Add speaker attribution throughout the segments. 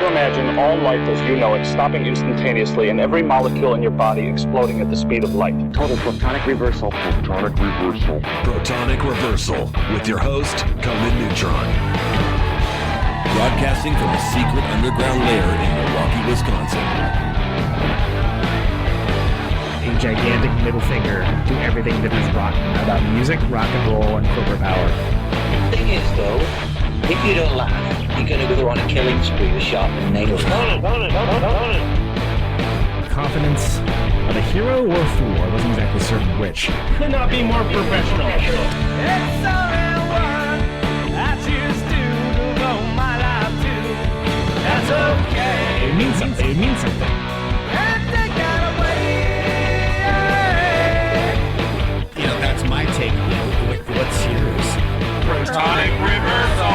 Speaker 1: to imagine all life as you know it stopping instantaneously and every molecule in your body exploding at the speed of light.
Speaker 2: Total Protonic Reversal.
Speaker 3: Protonic Reversal.
Speaker 4: Protonic Reversal with your host, Conan Neutron. Broadcasting from a secret underground lair in Milwaukee, Wisconsin.
Speaker 5: A gigantic middle finger to everything that is rock about music, rock and roll, and corporate power.
Speaker 6: The thing is, though, if you don't laugh, you're going to go on a killing spree with sharpened nails.
Speaker 5: Confidence of a hero or a fool. I wasn't exactly certain which.
Speaker 7: Could not be more professional.
Speaker 8: It's only one I choose to devote my life to. That's okay.
Speaker 5: It means something. It means something.
Speaker 8: And take that away.
Speaker 5: You know, that's my take on it. What's yours?
Speaker 7: Protonic Reversal!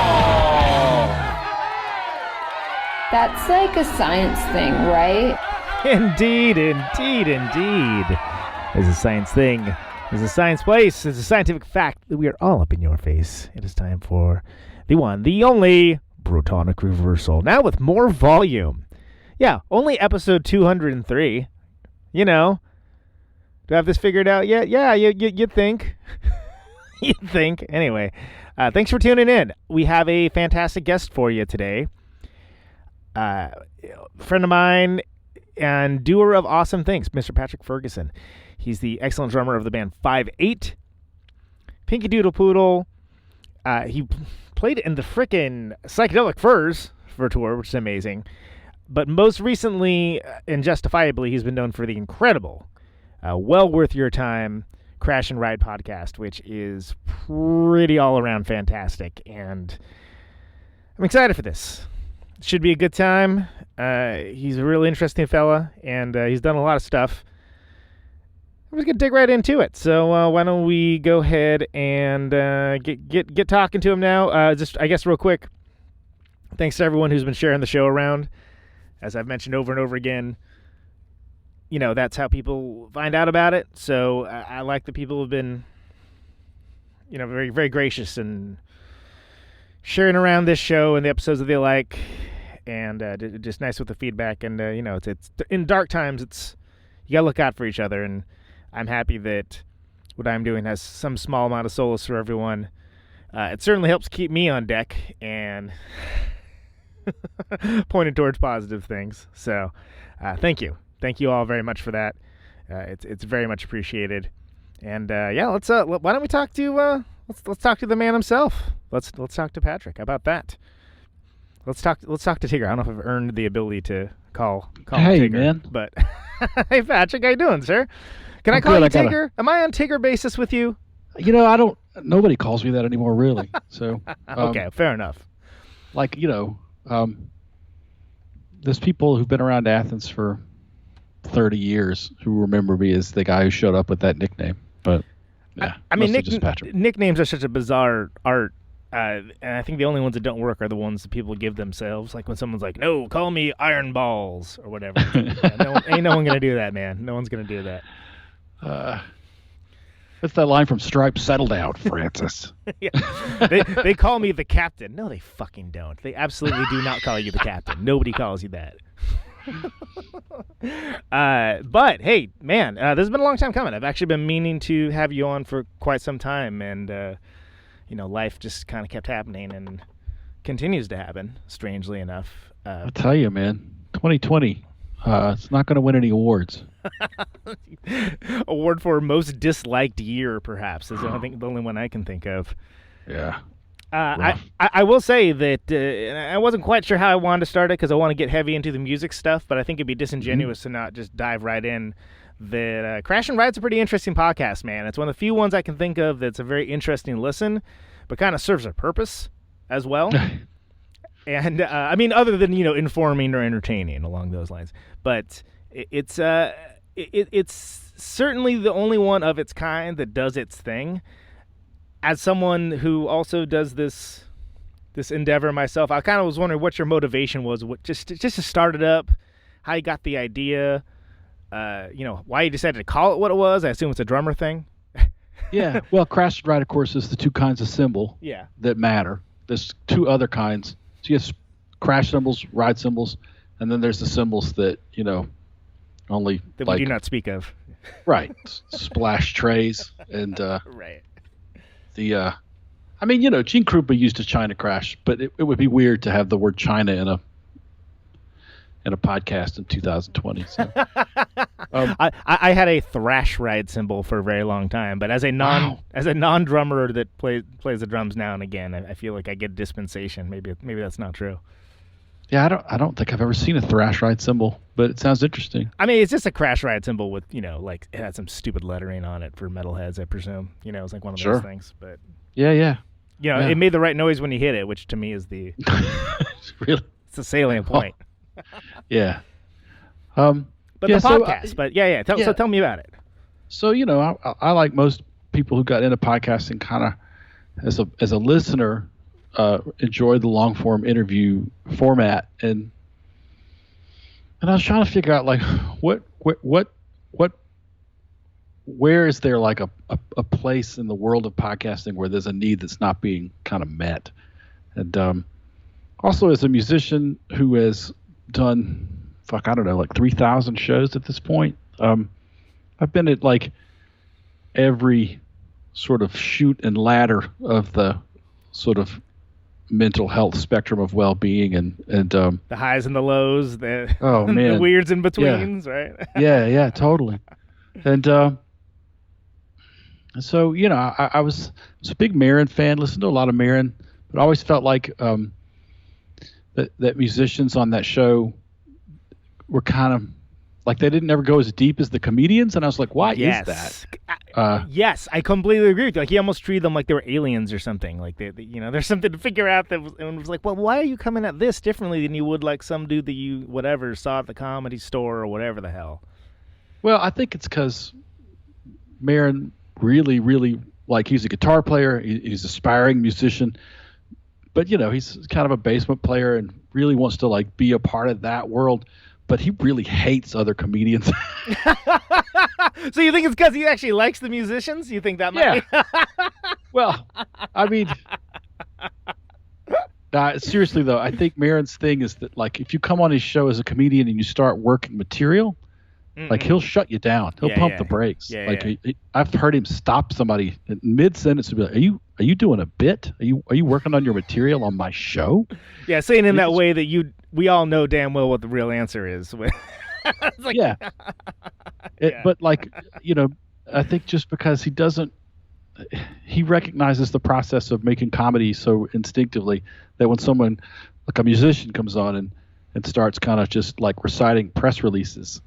Speaker 9: That's like a science thing, right?
Speaker 5: Indeed. It's a science thing. It's a science place. It's a scientific fact that we are all up in your face. It is time for the one, the only Protonic Reversal. Now with more volume. Yeah, only episode 203. You know. Do I have this figured out yet? Yeah, you'd think. You'd think. Anyway, thanks for tuning in. We have a fantastic guest for you today. Friend of mine and doer of awesome things, Mr. Patrick Ferguson. He's the excellent drummer of the band 5-8, Pinky Doodle Poodle. He played in the frickin' Psychedelic Furs for a tour, which is amazing. But most recently, and justifiably, he's been known for the incredible, well worth your time Crash and Ride podcast, which is pretty all-around fantastic. And I'm excited for this. Should be a good time. He's a really interesting fella, and he's done a lot of stuff. I'm just gonna dig right into it. So why don't we go ahead and get talking to him now? Just I guess real quick. Thanks to everyone who's been sharing the show around. As I've mentioned over and over again, you know, that's how people find out about it. So I like the people who've been, you know, very very gracious and sharing around this show and the episodes that they like. And just nice with the feedback, and you know, it's in dark times. You gotta look out for each other, and I'm happy that what I'm doing has some small amount of solace for everyone. It certainly helps keep me on deck and pointed towards positive things. So, thank you all very much for that. It's very much appreciated. And yeah, let's why don't we talk to let's talk to the man himself. Let's talk to Patrick. How about that? Let's talk to Tigger. I don't know if I've earned the ability to call
Speaker 10: hey,
Speaker 5: Tigger.
Speaker 10: Man.
Speaker 5: But hey, Patrick, how you doing, sir? Can I call you Tigger? Am I on Tigger basis with you?
Speaker 10: You know, nobody calls me that anymore, really. So
Speaker 5: okay, fair enough.
Speaker 10: Like, you know, there's people who've been around Athens for 30 years who remember me as the guy who showed up with that nickname. But yeah,
Speaker 5: I mean,
Speaker 10: just Patrick.
Speaker 5: Nicknames are such a bizarre art. And I think the only ones that don't work are the ones that people give themselves. Like when someone's like, "No, call me Iron Balls" or whatever. Ain't no one gonna do that, man. No one's gonna do that.
Speaker 10: That's that line from Stripes. Settle down, Francis.
Speaker 5: Yeah. They call me the captain. No, they fucking don't. They absolutely do not call you the captain. Nobody calls you that. But hey, man, this has been a long time coming. I've actually been meaning to have you on for quite some time, and you know, life just kind of kept happening and continues to happen, strangely enough.
Speaker 10: I'll tell you, man, 2020, it's not going to win any awards.
Speaker 5: Award for most disliked year, perhaps, is the only one I can think of.
Speaker 10: Yeah.
Speaker 5: I will say that I wasn't quite sure how I wanted to start it because I want to get heavy into the music stuff, but I think it'd be disingenuous to not just dive right in. That Crash and Ride's a pretty interesting podcast, man. It's one of the few ones I can think of that's a very interesting listen, but kind of serves a purpose as well. And I mean, other than, you know, informing or entertaining along those lines. But it's certainly the only one of its kind that does its thing. As someone who also does this endeavor myself, I kind of was wondering what your motivation was, just to start it up, how you got the idea. You know, why you decided to call it what it was. I assume it's a drummer thing.
Speaker 10: Yeah. Well, Crash and Ride, of course, is the two kinds of cymbal that matter. There's two other kinds. So you have crash cymbals, ride cymbals, and then there's the cymbals that only
Speaker 5: that
Speaker 10: like
Speaker 5: we do not speak of.
Speaker 10: right splash trays and
Speaker 5: Right.
Speaker 10: the Gene Krupa used a China crash, but it would be weird to have the word China in a podcast in 2020. So.
Speaker 5: I had a thrash ride cymbal for a very long time, but as a non drummer that plays the drums now and again, I feel like I get dispensation. Maybe that's not true.
Speaker 10: Yeah, I don't think I've ever seen a thrash ride cymbal, but it sounds interesting.
Speaker 5: I mean, it's just a crash ride cymbal with like it had some stupid lettering on it for metalheads, I presume. It's like one of those things. But
Speaker 10: yeah.
Speaker 5: It made the right noise when you hit it, which to me is the
Speaker 10: really
Speaker 5: it's the salient point.
Speaker 10: Yeah.
Speaker 5: But the podcast. So tell me about it.
Speaker 10: So I like most people who got into podcasting, kind of as a listener, enjoy the long form interview format, and I was trying to figure out like where is there like a place in the world of podcasting where there's a need that's not being kind of met, and also as a musician who has done like 3,000 shows at this point. I've been at like every sort of shoot and ladder of the sort of mental health spectrum of well-being and
Speaker 5: the highs and the lows, the
Speaker 10: man.
Speaker 5: the weirds in betweens, right?
Speaker 10: yeah, totally. And so I was a big Marin fan, listened to a lot of Marin, but I always felt like that musicians on that show were kind of like they didn't ever go as deep as the comedians, and I was like, why is that?
Speaker 5: Yes, I completely agree with you. Like he almost treated them like they were aliens or something. Like they there's something to figure out and it was like, well, why are you coming at this differently than you would like some dude that you whatever saw at the Comedy Store or whatever the hell?
Speaker 10: Well, I think it's because Marin really, really like he's a guitar player, he's an aspiring musician, but he's kind of a basement player and really wants to like be a part of that world. But he really hates other comedians.
Speaker 5: So you think it's because he actually likes the musicians? You think that might be?
Speaker 10: Well, I mean, seriously though, I think Marin's thing is that like if you come on his show as a comedian and you start working material, like he'll shut you down. He'll pump the brakes. I've heard him stop somebody in mid-sentence and be like, Are you doing a bit? Are you working on your material on my show? Yeah,
Speaker 5: saying in that way that we all know damn well what the real answer is. It's like,
Speaker 10: but like, I think just because he recognizes the process of making comedy so instinctively that when someone like a musician comes on and starts kind of just like reciting press releases,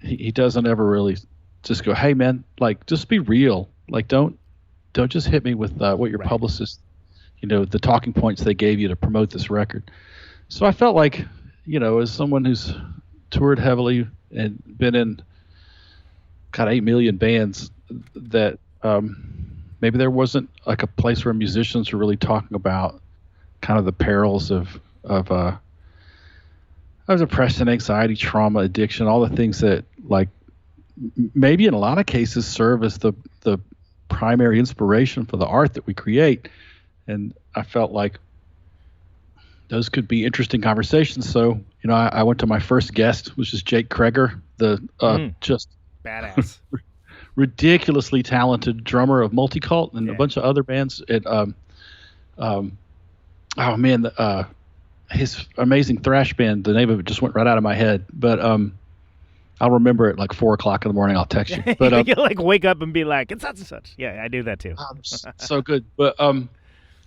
Speaker 10: he doesn't ever really just go, hey man, like just be real. Like don't just hit me with what your publicist, the talking points they gave you to promote this record. So I felt like, as someone who's toured heavily and been in kind of 8 million bands, that maybe there wasn't like a place where musicians were really talking about kind of the perils of depression, anxiety, trauma, addiction, all the things that like maybe in a lot of cases serve as the primary inspiration for the art that we create. And I felt like those could be interesting conversations. So, I went to my first guest, which is Jake Kreger, the just
Speaker 5: badass,
Speaker 10: ridiculously talented drummer of Multicult and a bunch of other bands. His amazing thrash band, the name of it just went right out of my head, but I'll remember it like 4:00 in the morning. I'll text you. But
Speaker 5: you like wake up and be like, it's such and such. Yeah, I do that too.
Speaker 10: So good. But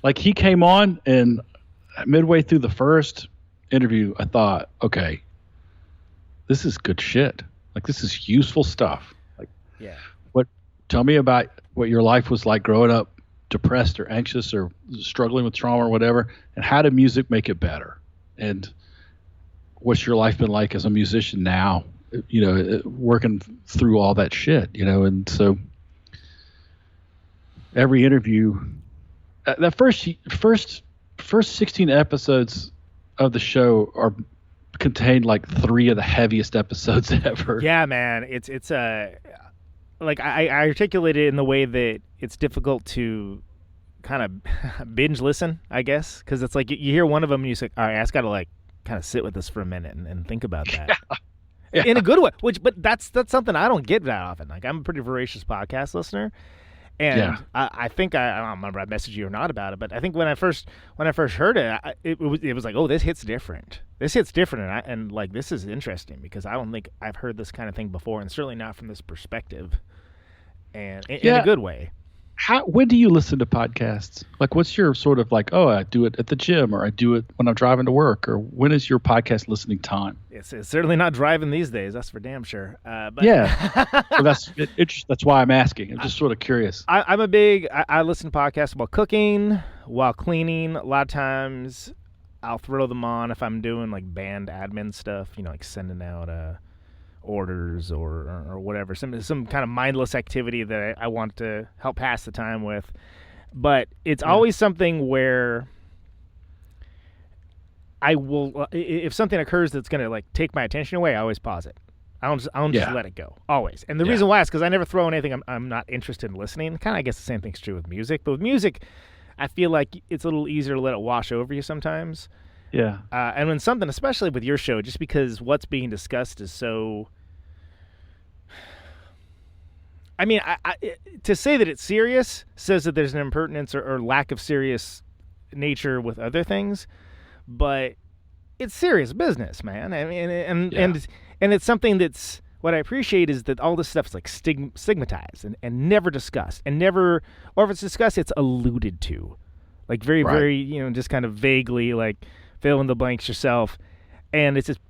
Speaker 10: like he came on, and midway through the first interview, I thought, okay, this is good shit. Like this is useful stuff. Like, tell me about what your life was like growing up, depressed or anxious or struggling with trauma or whatever, and how did music make it better? And what's your life been like as a musician now? Working through all that shit, and so every interview, that first 16 episodes of the show contained like 3 of the heaviest episodes ever.
Speaker 5: Yeah, man, it's like I articulated it in the way that it's difficult to kind of binge listen, I guess, because it's like you hear one of them and you say, all right, I just got to like kind of sit with this for a minute and think about that.
Speaker 10: Yeah.
Speaker 5: In a good way, but that's something I don't get that often. Like, I'm a pretty voracious podcast listener, and I think I don't remember I messaged you or not about it, but I think when I first heard it, it was like, oh, this hits different. This hits different, and like, this is interesting because I don't think I've heard this kind of thing before, and certainly not from this perspective, and in a good way.
Speaker 10: When do you listen to podcasts? Like, what's your sort of like, oh, I do it at the gym, or I do it when I'm driving to work, or when is your podcast listening time?
Speaker 5: It's certainly not driving these days. That's for damn sure. But
Speaker 10: yeah, well, that's why I'm asking. I'm just sort of curious.
Speaker 5: I listen to podcasts while cooking, while cleaning. A lot of times, I'll throw them on if I'm doing like band admin stuff. You know, like sending out orders or whatever, some kind of mindless activity that I want to help pass the time with. But it's always something where I will, if something occurs that's going to like take my attention away, I always pause it. I don't just let it go, always. And the reason why is because I never throw anything I'm not interested in listening. Kind of, I guess the same thing's true with music. But with music, I feel like it's a little easier to let it wash over you sometimes.
Speaker 10: Yeah.
Speaker 5: And when something, especially with your show, just because what's being discussed is so... I mean, to say that it's serious says that there's an impertinence or lack of serious nature with other things, but it's serious business, man. I mean, and it's something that's, what I appreciate is that all this stuff is like stigmatized and never discussed, and never, or if it's discussed, it's alluded to, like very, very, just kind of vaguely, like fill in the blanks yourself. And it's just,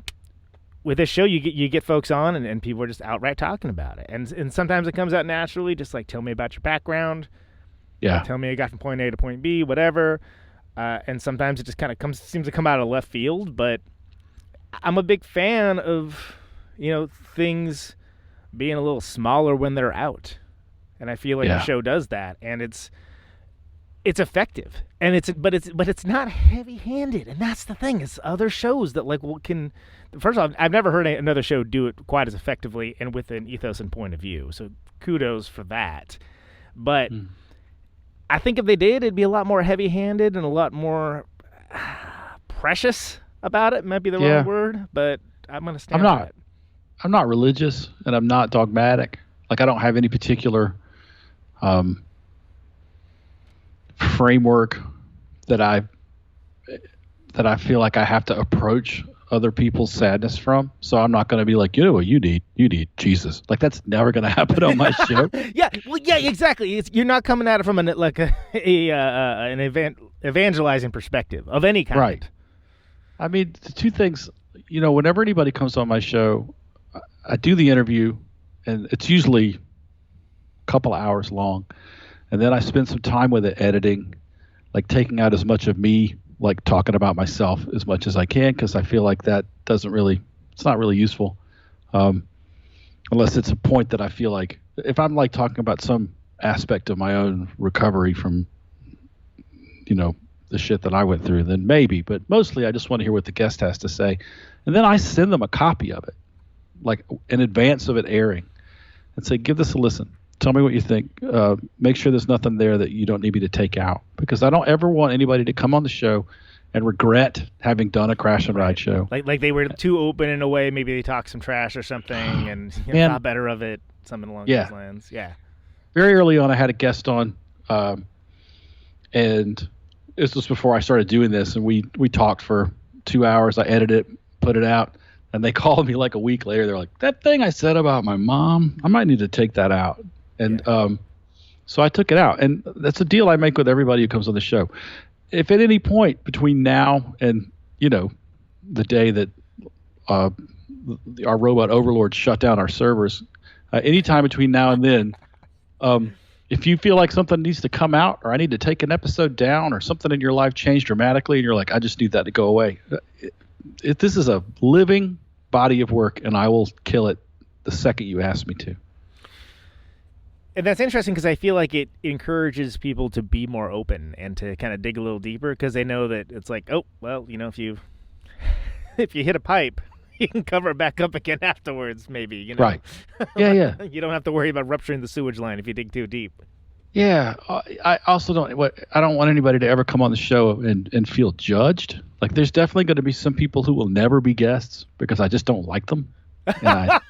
Speaker 5: with this show, you get folks on, and people are just outright talking about it. And sometimes it comes out naturally, just like, tell me about your background.
Speaker 10: Yeah.
Speaker 5: Tell me you got from point A to point B, whatever. And sometimes it just kind of seems to come out of left field. But I'm a big fan of, things being a little smaller when they're out. And I feel like the show does that. And it's effective. And but it's not heavy-handed. And that's the thing. It's other shows that can... First of all, I've never heard another show do it quite as effectively and with an ethos and point of view. So kudos for that. But I think if they did, it'd be a lot more heavy-handed and a lot more precious about it. Might be the wrong word, but I'm going to stand by it.
Speaker 10: I'm not religious, and I'm not dogmatic. Like, I don't have any particular framework that I feel like I have to approach other people's sadness from. So I'm not going to be like, what you need Jesus. Like, that's never going to happen on my show.
Speaker 5: Exactly. You're not coming at it from an evangelizing perspective of any kind.
Speaker 10: Right. I mean, the two things, whenever anybody comes on my show, I do the interview, and it's usually a couple hours long. And then I spend some time with it editing, like taking out as much of me, like talking about myself as much as I can, because I feel like that it's not really useful. Unless it's a point that I feel like, if I'm like talking about some aspect of my own recovery from, the shit that I went through, then maybe. But mostly I just want to hear what the guest has to say. And then I send them a copy of it, like in advance of it airing, and say, give this a listen. Tell me what you think. Make sure there's nothing there that you don't need me to take out, because I don't ever want anybody to come on the show and regret having done a crash and ride show.
Speaker 5: Like they were too open in a way. Maybe they talked some trash or something and thought better of it. Something along those lines. Yeah.
Speaker 10: Very early on, I had a guest on, and this was before I started doing this, and we talked for 2 hours. I edited it, put it out, and they called me like a week later. They're like, that thing I said about my mom, I might need to take that out. And so I took it out. And that's a deal I make with everybody who comes on the show. If at any point between now and, the day that our robot overlord shut down our servers, anytime between now and then, if you feel like something needs to come out, or I need to take an episode down, or something in your life changed dramatically and you're like, I just need that to go away. This is a living body of work, and I will kill it the second you ask me to.
Speaker 5: And that's interesting, because I feel like it encourages people to be more open and to kind of dig a little deeper, because they know that it's like, oh, well, if you hit a pipe, you can cover it back up again afterwards, maybe.
Speaker 10: Right. Yeah.
Speaker 5: You don't have to worry about rupturing the sewage line if you dig too deep.
Speaker 10: Yeah, I also don't want anybody to ever come on the show and feel judged. Like, there's definitely going to be some people who will never be guests because I just don't like them, and I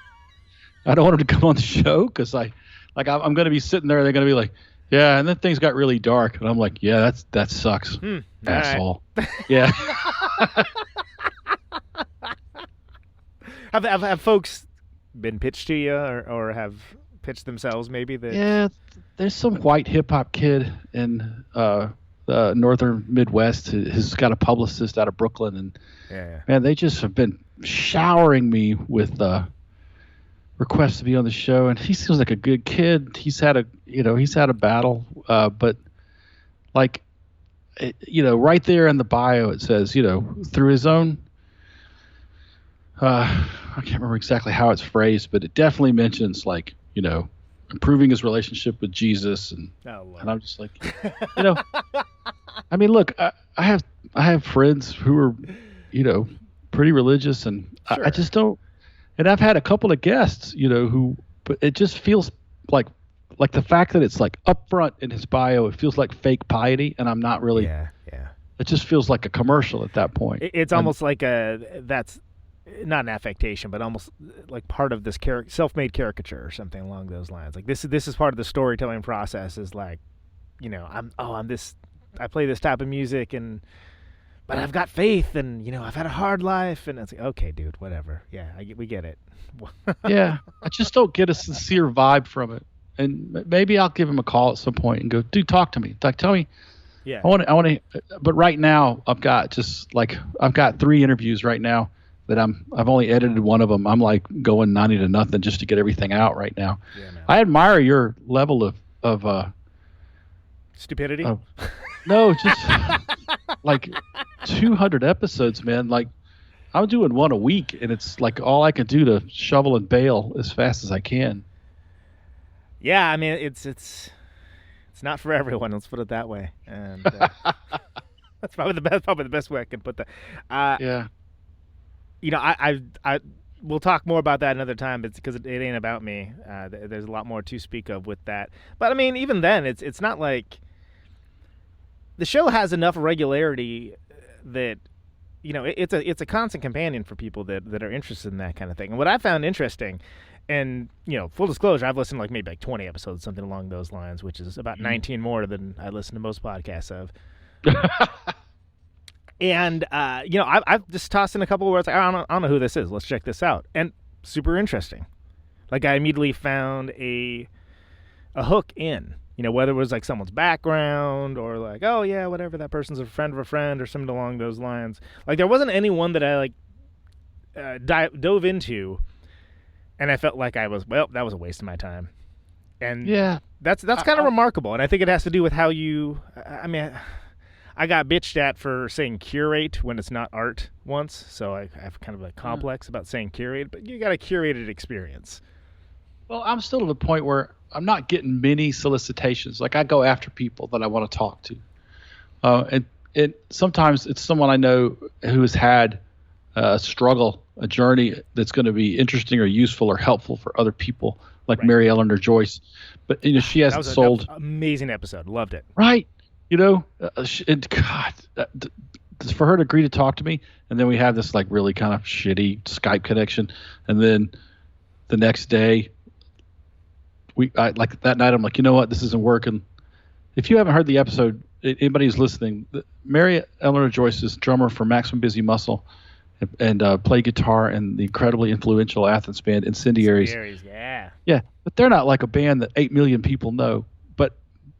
Speaker 10: don't want them to come on the show because I'm going to be sitting there. They're going to be like, yeah, and then things got really dark, and I'm like, yeah, that sucks, asshole. Right. Yeah.
Speaker 5: Have folks been pitched to you or have pitched themselves maybe?
Speaker 10: Yeah, there's some white hip hop kid in the northern Midwest who's got a publicist out of Brooklyn, and man, they just have been showering me with requests to be on the show, and he seems like a good kid. He's had a battle, but like, right there in the bio it says, through his own. I can't remember exactly how it's phrased, but it definitely mentions like, improving his relationship with Jesus, and I'm just like, I mean, look, I have friends who are, pretty religious, and sure. I just don't. And I've had a couple of guests, but it just feels like the fact that it's like up front in his bio, it feels like fake piety, and I'm not really. Yeah. It just feels like a commercial at that point.
Speaker 5: It's almost like that's not an affectation, but almost like part of this self-made caricature or something along those lines. Like this is part of the storytelling process. Is like, I'm this. I play this type of music, but I've got faith, and I've had a hard life, and it's like, okay, dude, whatever. Yeah, we get it.
Speaker 10: Yeah, I just don't get a sincere vibe from it, and maybe I'll give him a call at some point and go, dude, talk to me. Like, tell me. Yeah. I want to. But right now, I've got 3 interviews right now that I've only edited one of them. I'm like going 90-0 just to get everything out right now. Yeah, I admire your level of
Speaker 5: stupidity.
Speaker 10: No, just like 200 episodes, man. Like, I'm doing one a week, and it's like all I can do to shovel and bail as fast as I can.
Speaker 5: Yeah, I mean, it's not for everyone. Let's put it that way. And that's probably the best way I can put that.
Speaker 10: Yeah.
Speaker 5: I we'll talk more about that another time, because it ain't about me. There's a lot more to speak of with that. But I mean, even then, it's not like the show has enough regularity that it's a constant companion for people that are interested in that kind of thing. And what I found interesting, and full disclosure, I've listened to maybe 20 episodes, something along those lines, which is about 19 more than I listen to most podcasts of. And I've just tossed in a couple where it's like, I don't know who this is. Let's check this out. And super interesting. Like, I immediately found a hook in, whether it was like someone's background or like, oh yeah, whatever, that person's a friend of a friend or something along those lines. Like, there wasn't anyone that I dove into and I felt like that was a waste of my time. And
Speaker 10: yeah,
Speaker 5: that's kind of remarkable. And I think it has to do with how I got bitched at for saying curate when it's not art once, so I have kind of a complex about saying curate, but you got a curated experience.
Speaker 10: Well, I'm still to the point where I'm not getting many solicitations. Like, I go after people that I want to talk to. And sometimes it's someone I know who has had a struggle, a journey that's going to be interesting or useful or helpful for other people, like right. Mary Eleanor Joyce. But she hasn't sold.
Speaker 5: That was an amazing episode. Loved it.
Speaker 10: Right. And God, for her to agree to talk to me, and then we have this like really kind of shitty Skype connection, and then the next day, like that night, I'm like, you know what, this isn't working. If you haven't heard the episode, anybody who's listening, Mary Eleanor Joyce is drummer for Maximum Busy Muscle, and played guitar in the incredibly influential Athens band Incendiaries. Yeah, but they're not like a band that 8 million people know.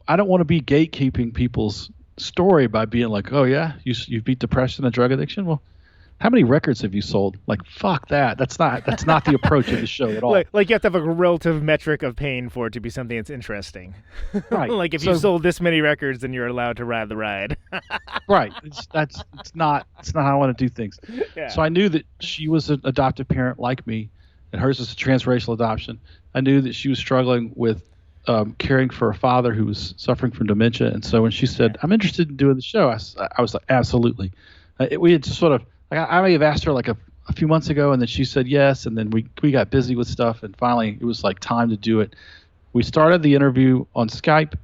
Speaker 10: I don't want to be gatekeeping people's story by being like, oh yeah, you beat depression and drug addiction. Well, how many records have you sold? Like, fuck that. That's not the approach of the show at all.
Speaker 5: Like you have to have a relative metric of pain for it to be something that's interesting.
Speaker 10: Right.
Speaker 5: Like, if you sold this many records, then you're allowed to ride the ride.
Speaker 10: Right. It's not how I want to do things. Yeah. So I knew that she was an adoptive parent like me, and hers was a transracial adoption. I knew that she was struggling with caring for a father who was suffering from dementia, and so when she said, I'm interested in doing the show, I was like, absolutely. We had sort of, like, I may have asked her like a few months ago, and then she said yes, and then we got busy with stuff, and finally it was like time to do it. We started the interview on Skype,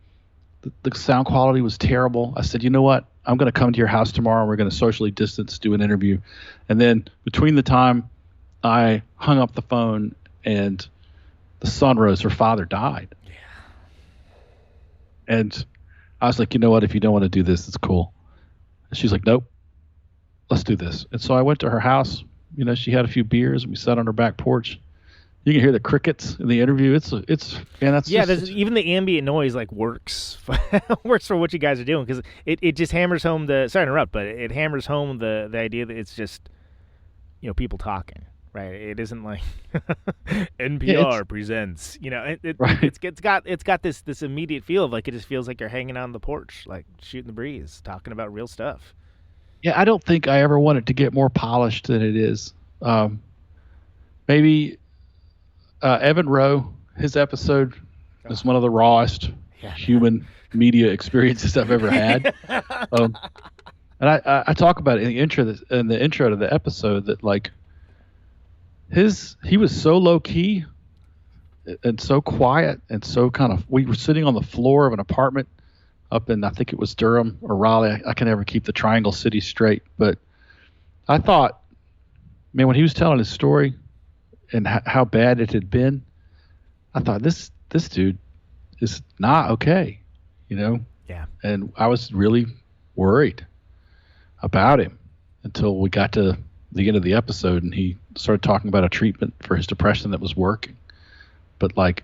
Speaker 10: The sound quality was terrible. I said, you know what? I'm going to come to your house tomorrow. And we're going to socially distance, do an interview. And then between the time I hung up the phone and the sun rose, her father died. Yeah. And I was like, you know what? If you don't want to do this, it's cool. And she's like, nope, let's do this. And so I went to her house. You know, she had a few beers and we sat on her back porch. You can hear the crickets in the interview. It's
Speaker 5: even the ambient noise like works works for what you guys are doing, because it just hammers home sorry to interrupt, but it hammers home the idea that it's just, you know, people talking, right? It isn't like NPR presents, you know,
Speaker 10: right.
Speaker 5: it's got this immediate feel of like, it just feels like you're hanging out on the porch, like shooting the breeze, talking about real stuff.
Speaker 10: Yeah, I don't think I ever wanted to get more polished than it is. Maybe Evan Rowe, his episode is one of the rawest human media experiences I've ever had. And I talk about it in the intro to the episode that like he was so low key and so quiet and so we were sitting on the floor of an apartment up in, I think it was Durham or Raleigh. I can never keep the Triangle City straight, but I thought, man, when he was telling his story and how bad it had been, I thought this dude is not okay, you know?
Speaker 5: Yeah.
Speaker 10: And I was really worried about him until we got to the end of the episode and he started talking about a treatment for his depression that was working. But like,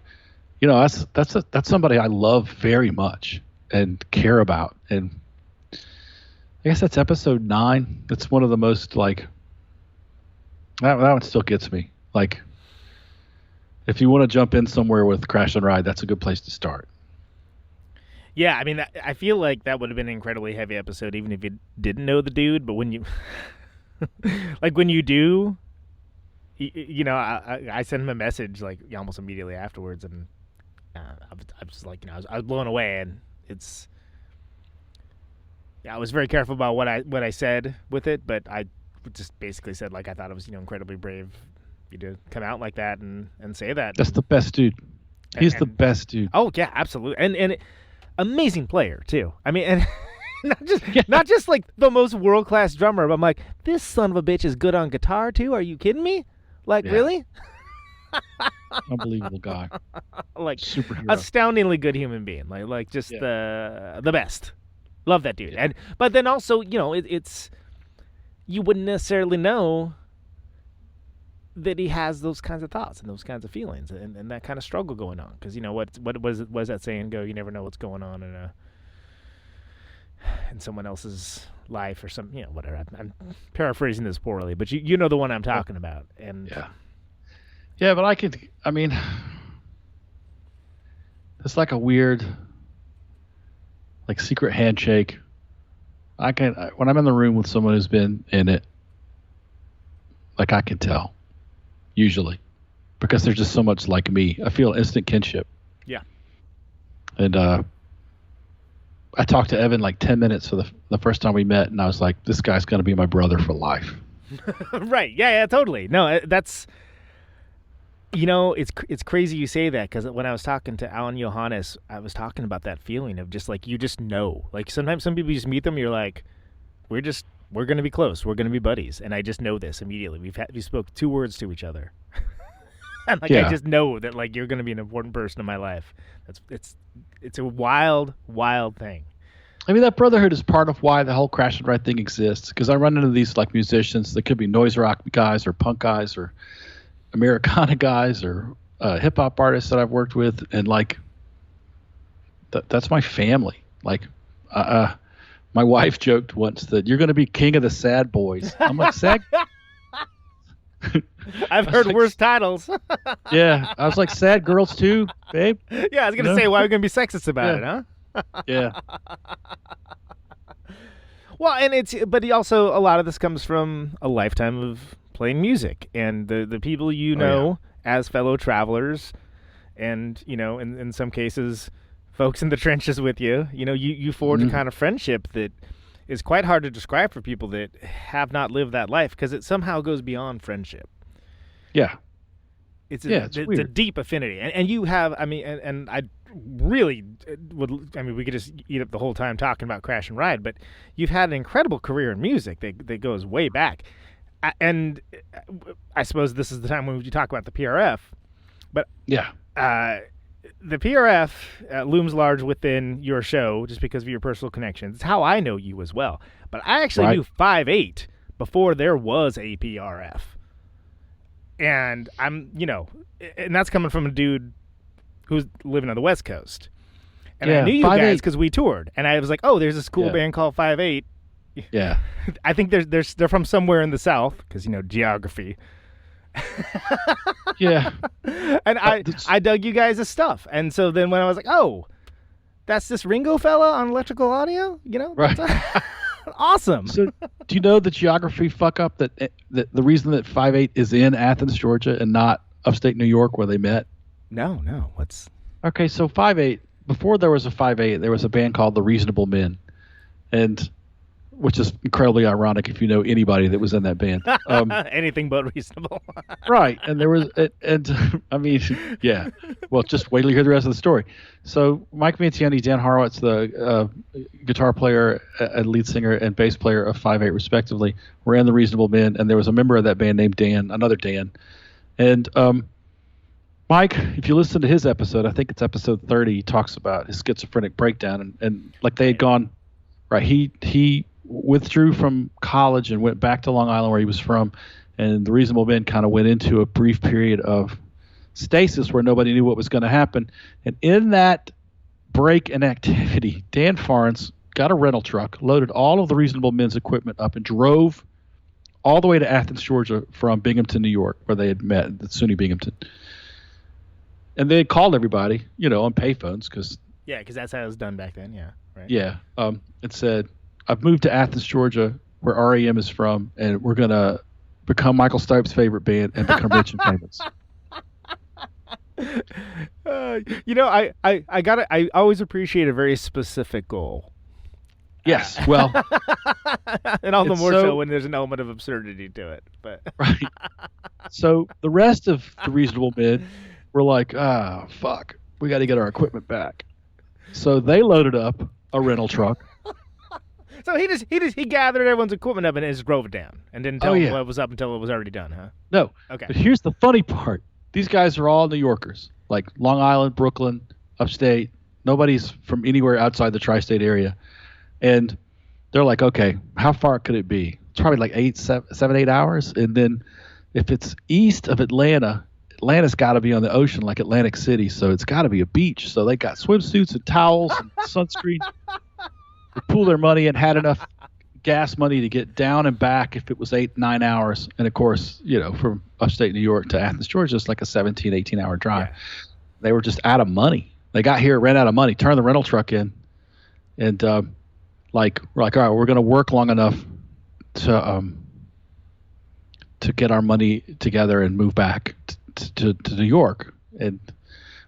Speaker 10: you know, that's somebody I love very much and care about. And I guess that's episode 9. That's one of the most like, that one still gets me. Like, if you want to jump in somewhere with Crash and Ride, that's a good place to start.
Speaker 5: Yeah, I mean, I feel like that would have been an incredibly heavy episode, even if you didn't know the dude. But when you, like, when you do, you know, I sent him a message like almost immediately afterwards, and I was like, you know, I was blown away, and I was very careful about what I said with it, but I just basically said like I thought it was, you know, incredibly brave you to come out like that and say that.
Speaker 10: That's the best dude. He's the best dude.
Speaker 5: Oh yeah, absolutely, and amazing player too. I mean, and not just like the most world class drummer, but I'm like, this son of a bitch is good on guitar too. Are you kidding me? Like, really?
Speaker 10: Unbelievable guy.
Speaker 5: Like,
Speaker 10: superhero.
Speaker 5: Astoundingly good human being. Like just the best. Love that dude. Yeah. But then also, you know, it's you wouldn't necessarily know that he has those kinds of thoughts and those kinds of feelings and that kind of struggle going on. Because, you know, what was that saying go? You never know what's going on in someone else's life or some, you know, whatever. I'm paraphrasing this poorly, but you know the one I'm talking about. And
Speaker 10: yeah, but I mean, it's like a weird, like, secret handshake. When I'm in the room with someone who's been in it, like, I can tell, usually, because they're just so much like me. I feel instant kinship.
Speaker 5: Yeah. And
Speaker 10: I talked to Evan like 10 minutes for the first time we met, and I was like, this guy's going to be my brother for life.
Speaker 5: Right. Yeah, totally. No, that's, you know, it's crazy you say that, because when I was talking to Alan Johannes, I was talking about that feeling of just like, you just know. Like, sometimes some people, you just meet them, you're like, we're going to be close. We're going to be buddies. And I just know this immediately. We spoke 2 words to each other. And like, I just know that like, you're going to be an important person in my life. It's a wild, wild thing.
Speaker 10: I mean, that brotherhood is part of why the whole Crash and Ride thing exists. Because I run into these like musicians that could be noise rock guys or punk guys or Americana guys or hip hop artists that I've worked with, and like that's my family. Like, my wife joked once that you're going to be king of the sad boys. I'm like, sad.
Speaker 5: I've heard like, worse titles.
Speaker 10: Yeah, I was like, sad girls too, babe.
Speaker 5: Yeah, I was gonna say, why are we gonna be sexist about it, huh?
Speaker 10: Yeah.
Speaker 5: Well, and but also a lot of this comes from a lifetime of playing music and the people you know as fellow travelers, and you know, in some cases, folks in the trenches with you. You know, you forge a kind of friendship that is quite hard to describe for people that have not lived that life, because it somehow goes beyond friendship.
Speaker 10: Yeah.
Speaker 5: It's a deep affinity. And you have, I mean, and really would. I mean, we could just eat up the whole time talking about Crash and Ride, but you've had an incredible career in music that goes way back. And I suppose this is the time when you talk about the PRF, but
Speaker 10: Yeah.
Speaker 5: The PRF looms large within your show just because of your personal connections. It's how I know you as well. But I actually knew 5/8 before there was a PRF. And I'm, and that's coming from a dude who's living on the West Coast. And I knew you guys because we toured. And I was like, oh, there's this cool band called 5/8.
Speaker 10: Yeah.
Speaker 5: I think they're from somewhere in the South because, geography.
Speaker 10: Yeah.
Speaker 5: And I dug you guys' stuff. And so then when I was like, oh, that's this Ringo fella on electrical audio,
Speaker 10: Right.
Speaker 5: That's awesome.
Speaker 10: So do you know the geography fuck up that the reason that 5/8 is in Athens, Georgia and not upstate New York where they met?
Speaker 5: No. What's...
Speaker 10: Okay, so 5/8, before there was a 5/8, there was a band called The Reasonable Men. And which is incredibly ironic if you know anybody that was in that band.
Speaker 5: Anything but reasonable.
Speaker 10: Right. And there was, and I mean, yeah. Well, just wait till you hear the rest of the story. So Mike Mantiani, Dan Horowitz, the guitar player and lead singer and bass player of 5/8 respectively, were in The Reasonable Men, and there was a member of that band named Dan, another Dan. And Mike, if you listen to his episode, I think it's episode 30, he talks about his schizophrenic breakdown, and like they had gone, right, he withdrew from college and went back to Long Island where he was from, and The Reasonable Men kind of went into a brief period of stasis where nobody knew what was going to happen. And in that break in activity, Dan Farnes got a rental truck, loaded all of The Reasonable Men's equipment up, and drove all the way to Athens, Georgia from Binghamton, New York, where they had met at SUNY Binghamton. And they had called everybody, on payphones because
Speaker 5: that's how it was done back then. Yeah. Right.
Speaker 10: Yeah. It said, I've moved to Athens, Georgia, where REM is from, and we're going to become Michael Stipe's favorite band and become rich and famous.
Speaker 5: I always appreciate a very specific goal.
Speaker 10: Yes, well.
Speaker 5: And all the more so when there's an element of absurdity to it. But
Speaker 10: right. So the rest of The Reasonable Men were like, fuck, we got to get our equipment back. So they loaded up a rental truck.
Speaker 5: So he gathered everyone's equipment up and just drove it down and didn't tell them what was up until it was already done, huh?
Speaker 10: No.
Speaker 5: Okay.
Speaker 10: But here's the funny part. These guys are all New Yorkers, like Long Island, Brooklyn, upstate. Nobody's from anywhere outside the tri-state area. And they're like, okay, how far could it be? It's probably like 7, 8 hours. And then if it's east of Atlanta, Atlanta's got to be on the ocean like Atlantic City, so it's got to be a beach. So they got swimsuits and towels and sunscreen. They pooled their money and had enough gas money to get down and back if it was 8, 9 hours. And of course, from upstate New York to Athens, Georgia, it's like a 17, 18-hour drive. Yeah. They were just out of money. They got here, ran out of money, turned the rental truck in, and we're like, all right, we're going to work long enough to get our money together and move back to New York. And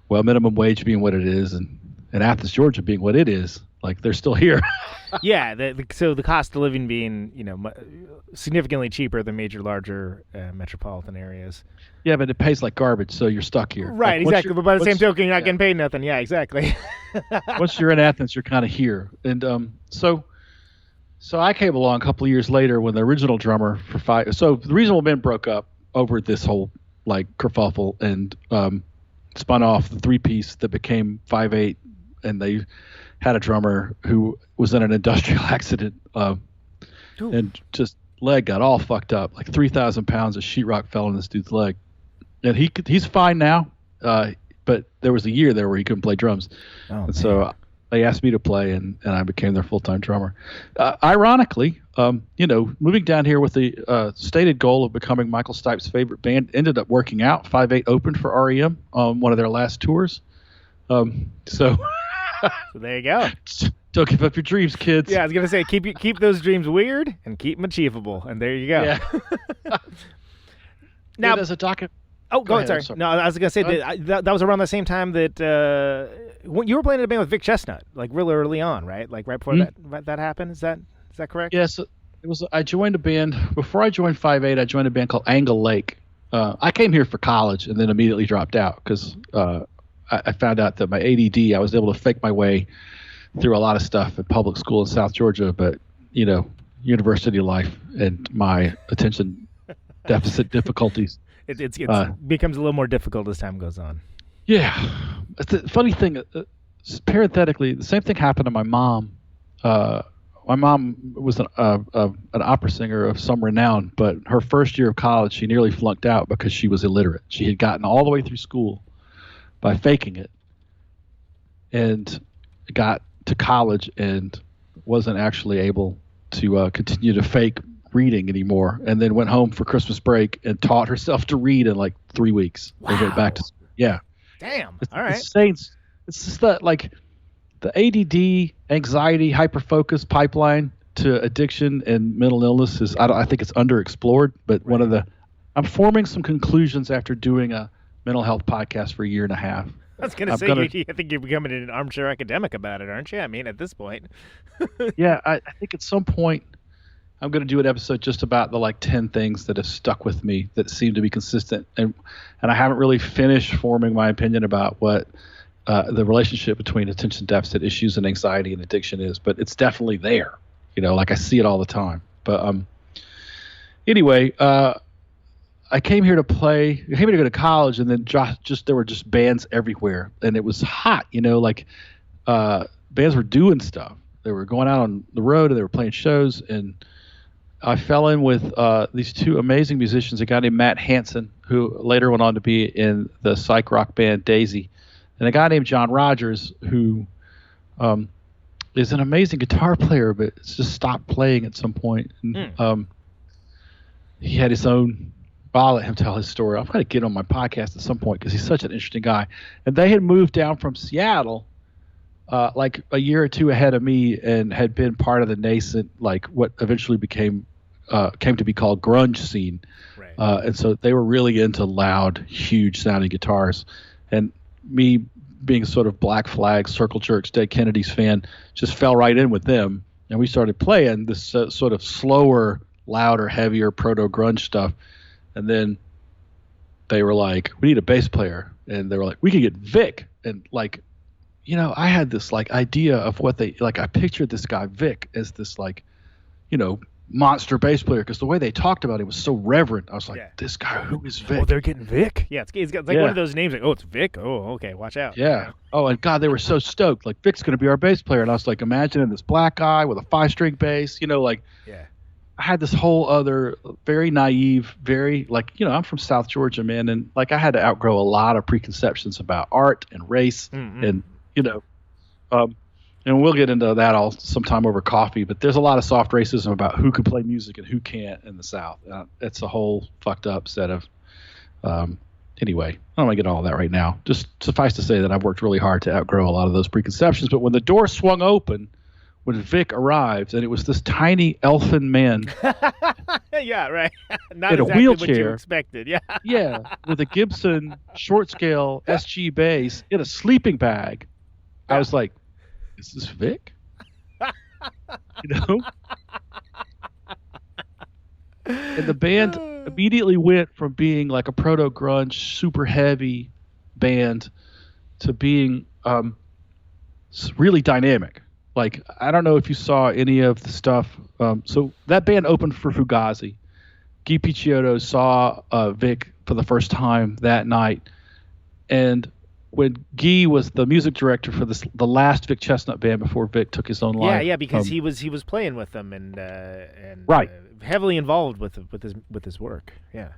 Speaker 10: minimum wage being what it is, and Athens, Georgia being what it is, like they're still here.
Speaker 5: Yeah, so the cost of living being, significantly cheaper than larger metropolitan areas.
Speaker 10: Yeah, but it pays like garbage, so you're stuck here.
Speaker 5: Right,
Speaker 10: like,
Speaker 5: exactly. But by the same token, you're not getting paid nothing. Yeah, exactly.
Speaker 10: Once you're in Athens, you're kind of here. And so I came along a couple of years later when the original drummer for 5. So The Reasonable Men broke up over this whole kerfuffle and spun off the 3-piece that became 5/8, and they had a drummer who was in an industrial accident and just leg got all fucked up. Like 3,000 pounds of sheetrock fell on this dude's leg. And he's fine now, but there was a year there where he couldn't play drums. So they asked me to play, and I became their full-time drummer. Ironically, moving down here with the stated goal of becoming Michael Stipe's favorite band ended up working out. 5/8 opened for REM on one of their last tours. So
Speaker 5: there you go.
Speaker 10: Don't give up your dreams, kids.
Speaker 5: Yeah, I was gonna say keep those dreams weird and keep them achievable, and there you go.
Speaker 10: Yeah.
Speaker 5: Now
Speaker 10: there's a docket.
Speaker 5: Oh, go ahead. Sorry. No, I was gonna say that was around the same time that when you were playing in a band with Vic Chestnut, like really early on, right? Like right before that happened. Is that correct?
Speaker 10: Yes. It was. I joined a band before I joined 5/8. I joined a band called Angle Lake. I came here for college and then immediately dropped out because I found out that my ADD, I was able to fake my way through a lot of stuff at public school in South Georgia, but university life and my attention deficit difficulties.
Speaker 5: It becomes a little more difficult as time goes on.
Speaker 10: Yeah. It's a funny thing. Parenthetically, the same thing happened to my mom. My mom was an opera singer of some renown, but her first year of college, she nearly flunked out because she was illiterate. She had gotten all the way through school by faking it and got to college and wasn't actually able to continue to fake reading anymore, and then went home for Christmas break and taught herself to read in like 3 weeks.
Speaker 5: Wow.
Speaker 10: And went back to school. Yeah.
Speaker 5: Damn.
Speaker 10: It's
Speaker 5: All right.
Speaker 10: insane. It's just that, like, the ADD, anxiety, hyperfocus pipeline to addiction and mental illness is, I think it's underexplored, but
Speaker 5: Right.
Speaker 10: I'm forming some conclusions after doing a mental health podcast for a year and a half.
Speaker 5: I was going to say, I think you're becoming an armchair academic about it, aren't you? I mean, at this point.
Speaker 10: Yeah, I think at some point I'm going to do an episode just about the 10 things that have stuck with me that seem to be consistent. And I haven't really finished forming my opinion about what the relationship between attention deficit issues and anxiety and addiction is, but it's definitely there. I see it all the time. But anyway, I came here to go to college, and then there were just bands everywhere, and it was hot. Bands were doing stuff. They were going out on the road, and they were playing shows, and I fell in with these two amazing musicians, a guy named Matt Hansen, who later went on to be in the psych rock band Daisy, and a guy named John Rogers, who is an amazing guitar player, but just stopped playing at some point. And, he had his own. I'll let him tell his story. I'm going to get on my podcast at some point because he's such an interesting guy. And they had moved down from Seattle like a year or two ahead of me and had been part of the nascent, what eventually came to be called grunge scene.
Speaker 5: Right.
Speaker 10: And so they were really into loud, huge sounding guitars. And me being sort of Black Flag, Circle Jerks, Dead Kennedys fan, just fell right in with them. And we started playing this sort of slower, louder, heavier proto-grunge stuff. And then they were like, we need a bass player. And they were like, we can get Vic. And I had this idea of what I pictured this guy Vic as this monster bass player, because the way they talked about him was so reverent. I was like, this guy, who is Vic?
Speaker 5: Oh, they're getting Vic? Yeah, it's like one of those names like, oh, it's Vic? Oh, okay, watch out.
Speaker 10: Yeah. Oh, and God, they were so stoked. Vic's going to be our bass player. And I was like, imagining this black guy with a 5-string bass,
Speaker 5: Yeah.
Speaker 10: I had this whole other very naive, very I'm from South Georgia, man. And I had to outgrow a lot of preconceptions about art and race and, and we'll get into that all sometime over coffee, but there's a lot of soft racism about who can play music and who can't in the South. It's a whole fucked up set of, anyway, I don't want to get all that right now. Just suffice to say that I've worked really hard to outgrow a lot of those preconceptions. But when the door swung open, when Vic arrived, and it was this tiny elfin man.
Speaker 5: Yeah, right. Not
Speaker 10: in a
Speaker 5: exactly
Speaker 10: wheelchair.
Speaker 5: What you expected. Yeah.
Speaker 10: Yeah, with a Gibson short scale SG bass in a sleeping bag. I was like, is this Vic? And the band immediately went from being like a proto grunge, super heavy band to being really dynamic. I don't know if you saw any of the stuff. So that band opened for Fugazi. Guy Picciotto saw Vic for the first time that night, and when Guy was the music director for the last Vic Chestnut band before Vic took his own life.
Speaker 5: Yeah, because he was playing with them and
Speaker 10: right.
Speaker 5: Heavily involved with his work. Yeah.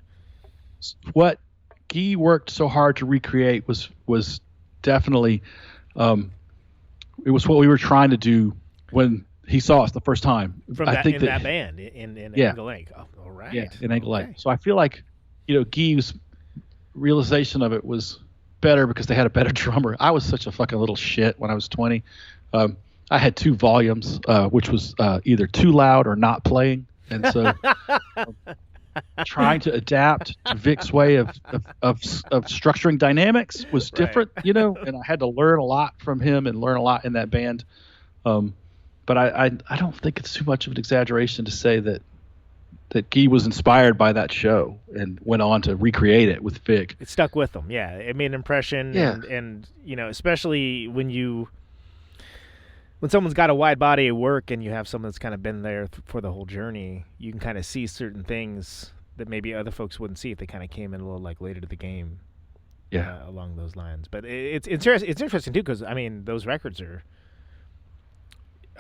Speaker 10: What Guy worked so hard to recreate was definitely it was what we were trying to do when he saw us the first time.
Speaker 5: From that band in Angle Lake. Oh, all right.
Speaker 10: Yeah, in Angle Lake. So I feel like Guy's realization of it was better because they had a better drummer. I was such a fucking little shit when I was 20. I had 2 volumes, which was either too loud or not playing, and so trying to adapt to Vic's way of structuring dynamics was different, and I had to learn a lot from him and learn a lot in that band. But I don't think it's too much of an exaggeration to say that Guy was inspired by that show and went on to recreate it with Vic.
Speaker 5: It stuck with them. Yeah, it made an impression.
Speaker 10: Yeah.
Speaker 5: And especially when someone's got a wide body of work and you have someone that's kind of been there for the whole journey, you can kind of see certain things that maybe other folks wouldn't see if they kind of came in a little like later to the game.
Speaker 10: Yeah,
Speaker 5: along those lines. But it's interesting too, because I mean those records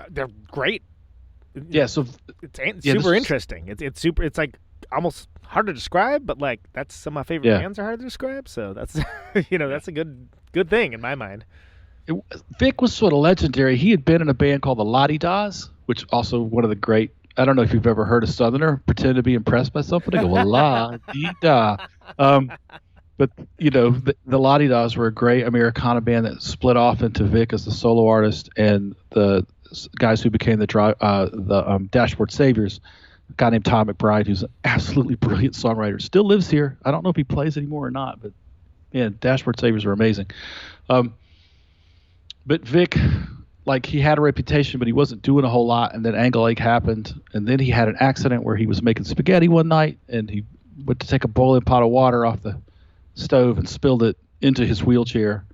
Speaker 5: they're great.
Speaker 10: Yeah, so
Speaker 5: it's super interesting. It's super. It's like almost hard to describe, but like that's some of my favorite bands are hard to describe. So that's that's a good thing in my mind.
Speaker 10: Vic was sort of legendary. He had been in a band called the La-Di-Das, which also one of the great. I don't know if you've ever heard a Southerner pretend to be impressed by something. They go, well, La-Di-Da. But, the La-Di-Das were a great Americana band that split off into Vic as the solo artist and the guys who became the Dashboard Saviors, a guy named Tom McBride, who's an absolutely brilliant songwriter. Still lives here. I don't know if he plays anymore or not, but, man, Dashboard Saviors are amazing. But Vic, he had a reputation, but he wasn't doing a whole lot, and then Angle Lake happened, and then he had an accident where he was making spaghetti one night, and he went to take a boiling pot of water off the stove and spilled it into his wheelchair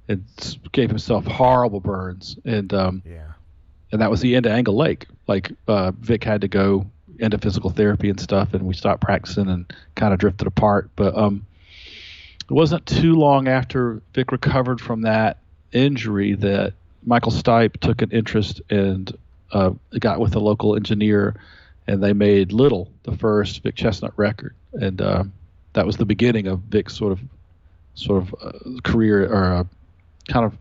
Speaker 10: and gave himself horrible burns. And and that was the end of Angle Lake. Vic had to go into physical therapy and stuff, and we stopped practicing and kind of drifted apart. But it wasn't too long after Vic recovered from that injury that Michael Stipe took an interest and got with a local engineer, and they made Little, the first Vic Chestnut record. And that was the beginning of Vic's sort of career, or kind of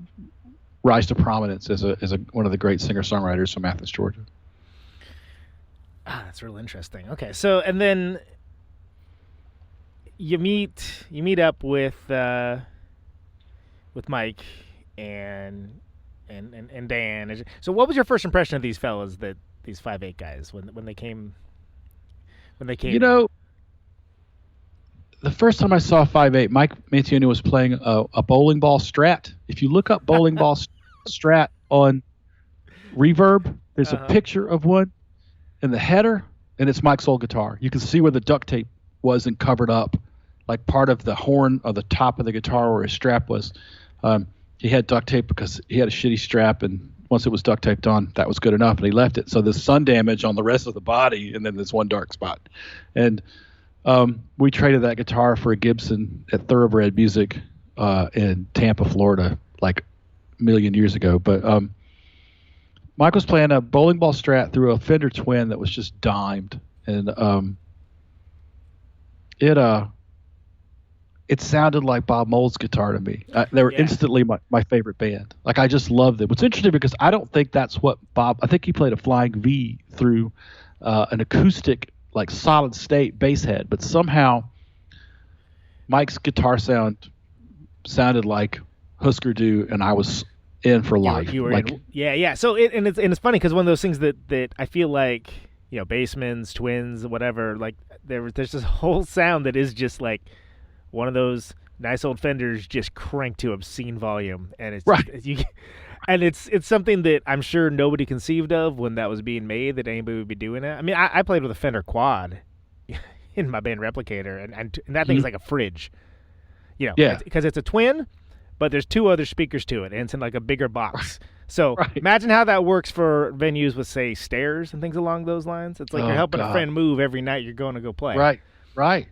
Speaker 10: rise to prominence as one of the great singer-songwriters from Athens, Georgia.
Speaker 5: That's real interesting. Okay, so and then you meet up with Mike and Dan. So what was your first impression of these fellas, these 5'8" guys when they came?
Speaker 10: The first time I saw 5'8", Mike Mantione was playing a bowling ball Strat. If you look up bowling ball Strat on Reverb, there's a picture of one in the header, and it's Mike's old guitar. You can see where the duct tape was and covered up, like part of the horn or the top of the guitar where his strap was. He had duct tape because he had a shitty strap, and once it was duct taped on, that was good enough, and he left it. So there's sun damage on the rest of the body, and then there's one dark spot. And we traded that guitar for a Gibson at Thoroughbred Music in Tampa, Florida, like a million years ago. But Mike was playing a bowling ball Strat through a Fender Twin that was just dimed, and it sounded like Bob Mold's guitar to me. They were instantly my favorite band. I just loved it. What's interesting, because I don't think that's what I think he played a Flying V through an acoustic, solid state bass head, but somehow Mike's guitar sounded like Husker Du, and I was in for life.
Speaker 5: You were in, yeah. So it's funny, because one of those things that I feel like, Basemans, Twins, whatever, there's this whole sound that is just like one of those nice old Fenders just cranked to obscene volume, and it's
Speaker 10: right.
Speaker 5: And it's something that I'm sure nobody conceived of when that was being made, that anybody would be doing it. I mean, I played with a Fender Quad in my band Replicator, and that thing is like a fridge, because it's a twin, but there's two other speakers to it, and it's in a bigger box. So imagine how that works for venues with, say, stairs and things along those lines. It's like you're helping a friend move every night you're going to go play.
Speaker 10: Right.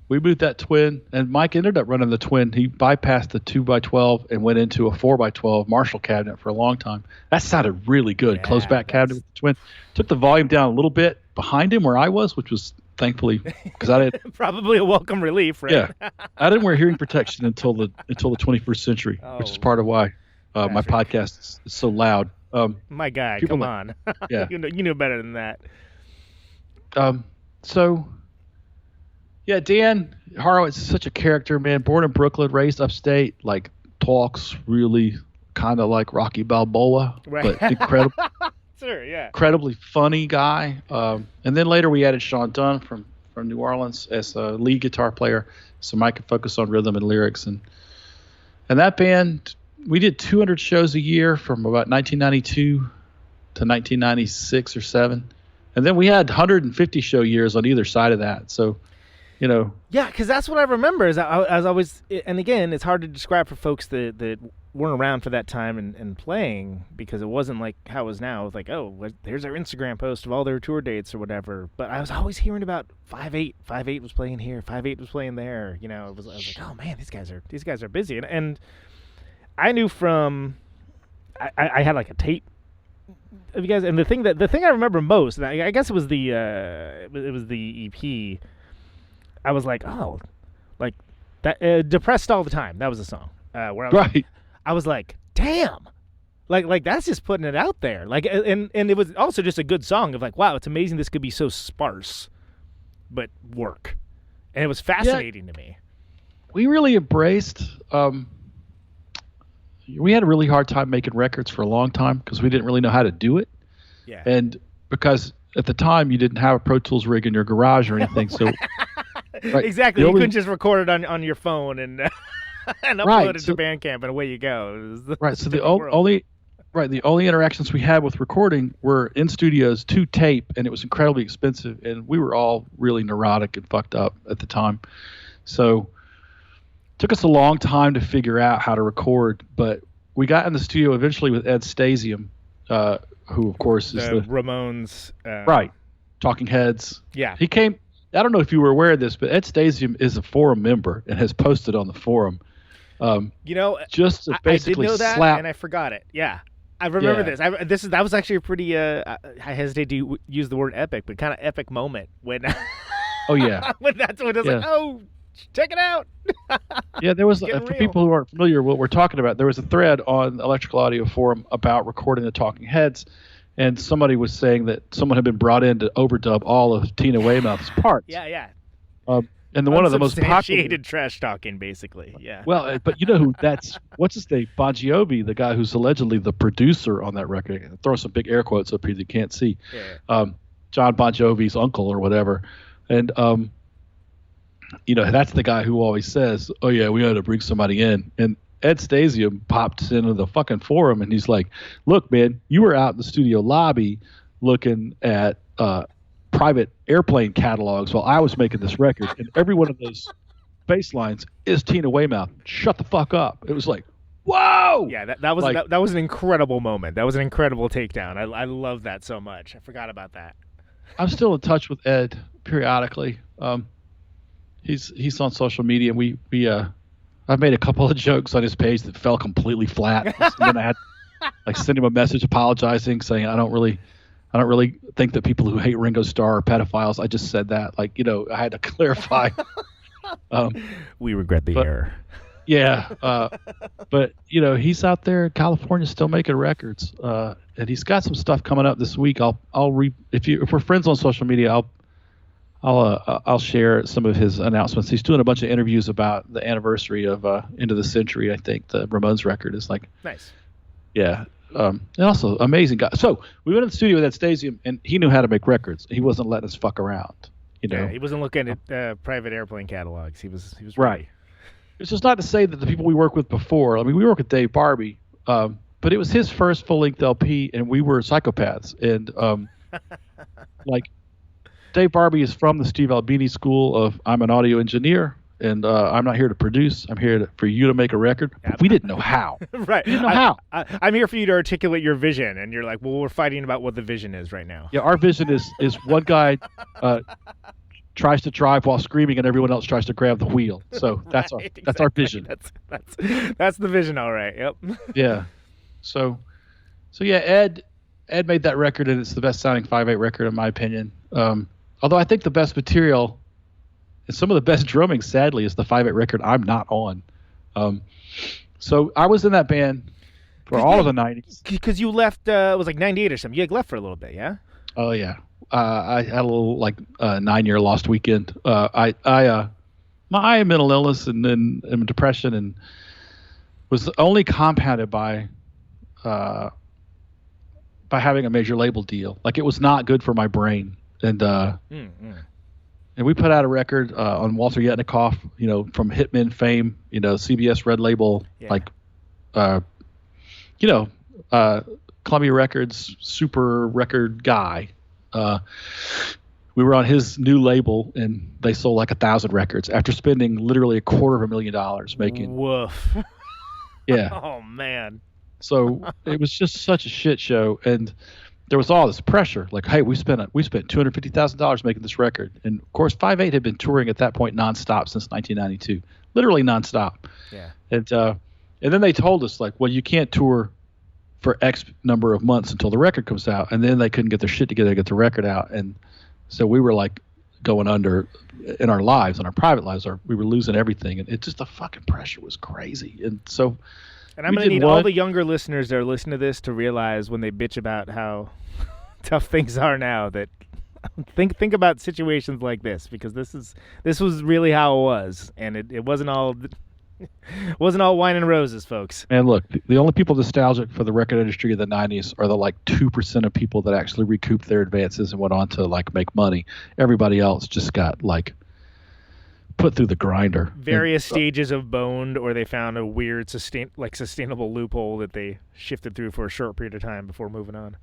Speaker 10: We moved that Twin, and Mike ended up running the Twin. He bypassed the 2x12 and went into a 4x12 Marshall cabinet for a long time. That sounded really good. Closed back cabinet with the Twin. Took the volume down a little bit behind him where I was, which was thankfully, because I didn't.
Speaker 5: Probably a welcome relief, right?
Speaker 10: Yeah. I didn't wear hearing protection until the 21st century, which is part of why my podcast is so loud.
Speaker 5: My guy, come on.
Speaker 10: Yeah.
Speaker 5: You knew better than that.
Speaker 10: Yeah, Dan Horowitz is such a character, man. Born in Brooklyn, raised upstate, talks really kind of like Rocky Balboa, but incredible.
Speaker 5: Sure, yeah.
Speaker 10: Incredibly funny guy. And then later we added Sean Dunn from New Orleans as a lead guitar player, so Mike could focus on rhythm and lyrics. And that band, we did 200 shows a year from about 1992 to 1996 or 7. And then we had 150 show years on either side of that. So,
Speaker 5: Yeah, because that's what I remember. Is I was, and again, it's hard to describe for folks that weren't around for that time and playing, because it wasn't like how it is now. It was like, oh, there's our Instagram post of all their tour dates or whatever. But I was always hearing about 5/8. 5/8 was playing here. 5/8 was playing there. I was like, oh man, these guys are busy. And I knew from, I had like a tape of you guys, and the thing I remember most, and I guess it was the EP. I was like, oh, like that. Depressed All the Time. That was the song. Where I was like, damn, like that's just putting it out there. Like, and it was also just a good song of like, wow, it's amazing this could be so sparse, but work, and it was fascinating to me.
Speaker 10: We really embraced. We had a really hard time making records for a long time because we didn't really know how to do it.
Speaker 5: Yeah.
Speaker 10: And because at the time you didn't have a Pro Tools rig in your garage or anything, so. Right.
Speaker 5: Exactly. You couldn't just record it on your phone and upload it to Bandcamp and away you go.
Speaker 10: Right. So the only interactions we had with recording were in studios to tape, and it was incredibly expensive, and we were all really neurotic and fucked up at the time. So it took us a long time to figure out how to record, but we got in the studio eventually with Ed Stasium, who of course is the
Speaker 5: Ramones.
Speaker 10: Right. Talking Heads.
Speaker 5: Yeah.
Speaker 10: He came. I don't know if you were aware of this, but Ed Stasium is a forum member and has posted on the forum. Just to basically
Speaker 5: I did know that,
Speaker 10: slap.
Speaker 5: And I forgot it. Yeah, I remember this. That was actually a pretty. I hesitate to use the word epic, but kind of epic moment when.
Speaker 10: Oh yeah.
Speaker 5: when it was like, oh, check it out.
Speaker 10: Yeah, there was for people who aren't familiar with what we're talking about. There was a thread on Electrical Audio Forum about recording the Talking Heads. And somebody was saying that someone had been brought in to overdub all of Tina Weymouth's parts.
Speaker 5: Yeah.
Speaker 10: And one of the most popular
Speaker 5: trash talking, basically. Yeah.
Speaker 10: Well, but you know who that's? What's his name? Bon Jovi, the guy who's allegedly the producer on that record. Throw some big air quotes up here that you can't see.
Speaker 5: Yeah.
Speaker 10: John Bon Jovi's uncle or whatever, and that's the guy who always says, "Oh yeah, we had to bring somebody in." And Ed Stasium popped into the fucking forum and he's like, look, man, you were out in the studio lobby looking at private airplane catalogs while I was making this record. And every one of those bass lines is Tina Weymouth. Shut the fuck up. It was like, whoa!
Speaker 5: Yeah, that was an incredible moment. That was an incredible takedown. I love that so much. I forgot about that.
Speaker 10: I'm still in touch with Ed periodically. He's on social media. I've made a couple of jokes on his page that fell completely flat. And then I had send him a message apologizing, saying I don't really think that people who hate Ringo Starr are pedophiles. I just said that. I had to clarify.
Speaker 5: We regret the error.
Speaker 10: Yeah. But he's out there in California still making records. And he's got some stuff coming up this week. If we're friends on social media, I'll share some of his announcements. He's doing a bunch of interviews about the anniversary of Into the Century. I think the Ramones record is like
Speaker 5: nice.
Speaker 10: Yeah, and also amazing guy. So we went in the studio with that Stasium, and he knew how to make records. He wasn't letting us fuck around.
Speaker 5: Yeah, he wasn't looking at private airplane catalogs. He was ready.
Speaker 10: Right. It's just not to say that the people we worked with before. I mean, we worked with Dave Barbie, but it was his first full-length LP, and we were psychopaths. And Dave Barbie is from the Steve Albini school of I'm an audio engineer, and I'm not here to produce. I'm here for you to make a record. But we didn't know how.
Speaker 5: Right.
Speaker 10: We didn't know how.
Speaker 5: I'm here for you to articulate your vision, and you're like, well, we're fighting about what the vision is right now.
Speaker 10: Yeah, our vision is one guy tries to drive while screaming, and everyone else tries to grab the wheel. So that's our vision.
Speaker 5: That's the vision, all right. Yep.
Speaker 10: Yeah. So yeah, Ed made that record, and it's the best sounding 5/8 record in my opinion. Although I think the best material and some of the best drumming, sadly, is the 5/8 record I'm not on. So I was in that band for all of the 90s.
Speaker 5: Because you left, it was like 98 or something. You had left for a little bit, yeah?
Speaker 10: Oh, yeah. I had a little 9-year lost weekend. My mental illness and then depression and was only compounded by having a major label deal. Like, it was not good for my brain. And and we put out a record on Walter Yetnikoff, from Hitman fame, CBS Red Label, Columbia Records super record guy. we were on his new label, and they sold like 1,000 records after spending literally $250,000 making.
Speaker 5: Woof.
Speaker 10: Yeah.
Speaker 5: Oh man.
Speaker 10: So it was just such a shit show, and there was all this pressure. Like, hey, we spent $250,000 making this record, and of course, 5/8 had been touring at that point nonstop since 1992, literally nonstop.
Speaker 5: Yeah.
Speaker 10: And then they told us like, well, you can't tour for X number of months until the record comes out, and then they couldn't get their shit together to get the record out, and so we were like going under in our lives, in our private lives, we were losing everything, and it just the fucking pressure was crazy, and so.
Speaker 5: And I'm going to need all the younger listeners that are listening to this to realize when they bitch about how tough things are now that think about situations like this, because this was really how it was, and it wasn't all wine and roses, folks.
Speaker 10: And look, the only people nostalgic for the record industry of the 90s are the like 2% of people that actually recouped their advances and went on to like make money. Everybody else just got like put through the grinder.
Speaker 5: Various stages of boned, or they found a weird sustainable loophole that they shifted through for a short period of time before moving on.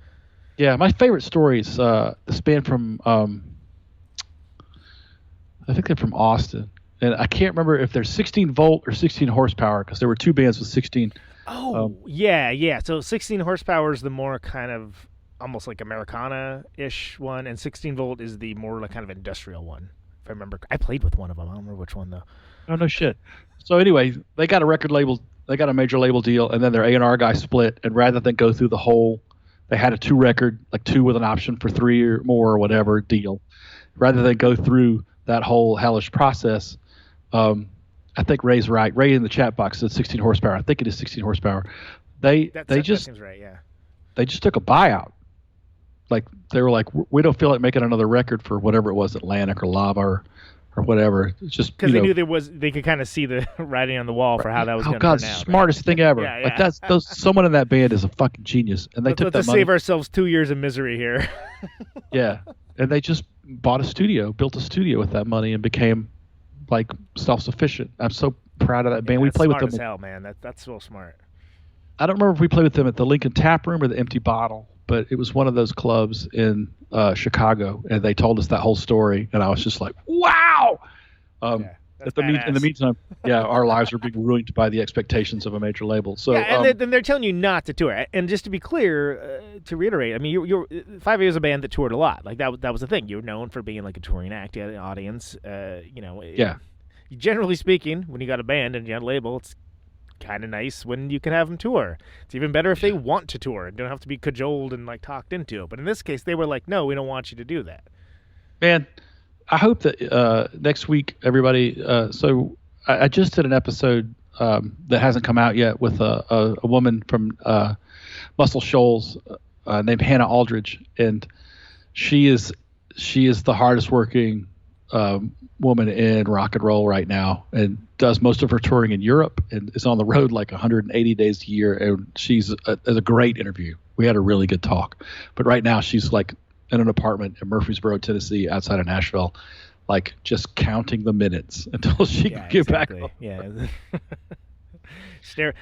Speaker 10: Yeah, my favorite story is this band from I think they're from Austin, and I can't remember if they're 16 volt or 16 horsepower, because there were two bands with 16.
Speaker 5: Oh, yeah. So 16 horsepower is the more kind of almost like Americana-ish one, and 16 volt is the more like kind of industrial one. If I remember, I played with one of them. I don't remember which one though.
Speaker 10: Oh no shit. So anyway, they got a record label. They got a major label deal, and then their A&R guy split. And rather than go through the whole, they had a 2-record, like 2 with an option for 3 or more or whatever deal. Rather than go through that whole hellish process, I think Ray's right. Ray in the chat box said 16 horsepower. I think it is 16 horsepower. That seems right. Yeah. They just took a buyout. Like they were like, we don't feel like making another record for whatever it was, Atlantic or Lava or whatever. It's just
Speaker 5: because they knew they could kind of see the writing on the wall for how that was going to turn out.
Speaker 10: Oh God, smartest thing ever. Yeah. Like someone in that band is a fucking genius, and they took that money.
Speaker 5: Let's save ourselves 2 years of misery here.
Speaker 10: Yeah, and they just built a studio with that money, and became like self-sufficient. I'm so proud of that band. We played with them.
Speaker 5: Smart as hell, man. That's so smart.
Speaker 10: I don't remember if we played with them at the Lincoln Tap Room or the Empty Bottle, but it was one of those clubs in Chicago, and they told us that whole story, and I was just like, wow! In the meantime, our lives were being ruined by the expectations of a major label. So,
Speaker 5: and they're telling you not to tour. And just to be clear, to reiterate, I mean, you're 5 years a band that toured a lot. Like that was the thing. You were known for being like a touring act, you had an audience. Generally speaking, when you got a band and you got a label, it's kind of nice when you can have them tour. It's even better if they want to tour and don't have to be cajoled and like talked into it. But in this case, they were like, no, we don't want you to do that.
Speaker 10: Man, I hope that next week, everybody. So I just did an episode that hasn't come out yet with a woman from Muscle Shoals named Hannah Aldridge, and she is the hardest working woman in rock and roll right now, and does most of her touring in Europe, and is on the road like 180 days a year. And she's a great interview. We had a really good talk, but right now she's like in an apartment in Murfreesboro, Tennessee, outside of Nashville, like just counting the minutes until she can get back home.
Speaker 5: Yeah.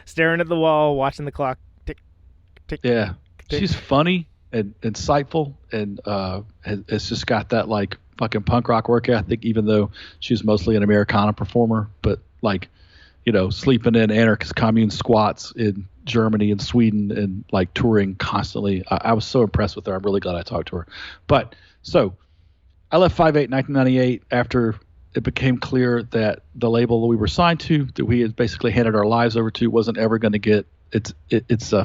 Speaker 5: Staring at the wall, watching the clock tick, tick.
Speaker 10: Yeah.
Speaker 5: Tick.
Speaker 10: She's funny and insightful, and has just got that like fucking punk rock work ethic, even though she's mostly an Americana performer, but like, sleeping in anarchist commune squats in Germany and Sweden and like touring constantly. I was so impressed with her. I'm really glad I talked to her. But so I left 5/8 1998 after it became clear that the label that we were signed to, that we had basically handed our lives over to, wasn't ever going to get its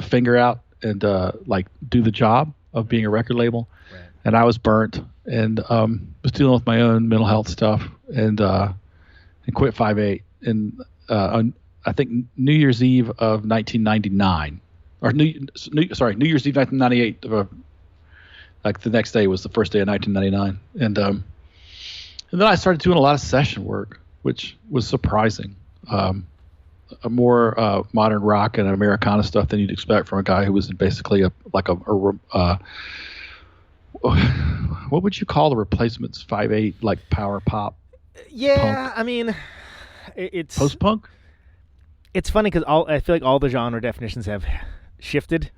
Speaker 10: finger out and like do the job of being a record label. Right. And I was burnt and was dealing with my own mental health stuff and quit 5/8 and on I think New Year's Eve of 1999, or New Year's Eve 1998. Like the next day was the first day of 1999, and then I started doing a lot of session work, which was surprising. A more modern rock and Americana stuff than you'd expect from a guy who was basically what would you call the Replacements 5/8, like power pop?
Speaker 5: Yeah,
Speaker 10: punk?
Speaker 5: I mean, it's
Speaker 10: post punk.
Speaker 5: It's funny because I feel like all the genre definitions have shifted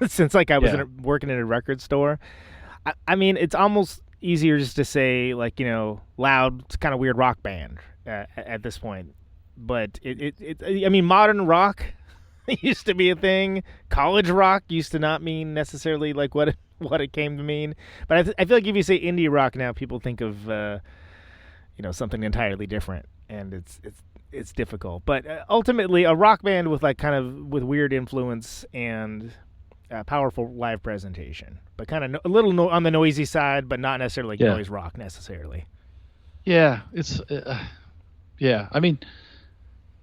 Speaker 5: since like I was working in a record store. I mean, it's almost easier just to say, like, loud, it's kind of weird rock band at this point. But I mean, modern rock used to be a thing. College rock used to not mean necessarily like what it came to mean. But I feel like if you say indie rock now, people think of something entirely different, and it's difficult. But ultimately, a rock band with like kind of with weird influence and powerful live presentation, but kind of a little on the noisy side, but not necessarily like noise rock necessarily.
Speaker 10: Yeah, it's I mean,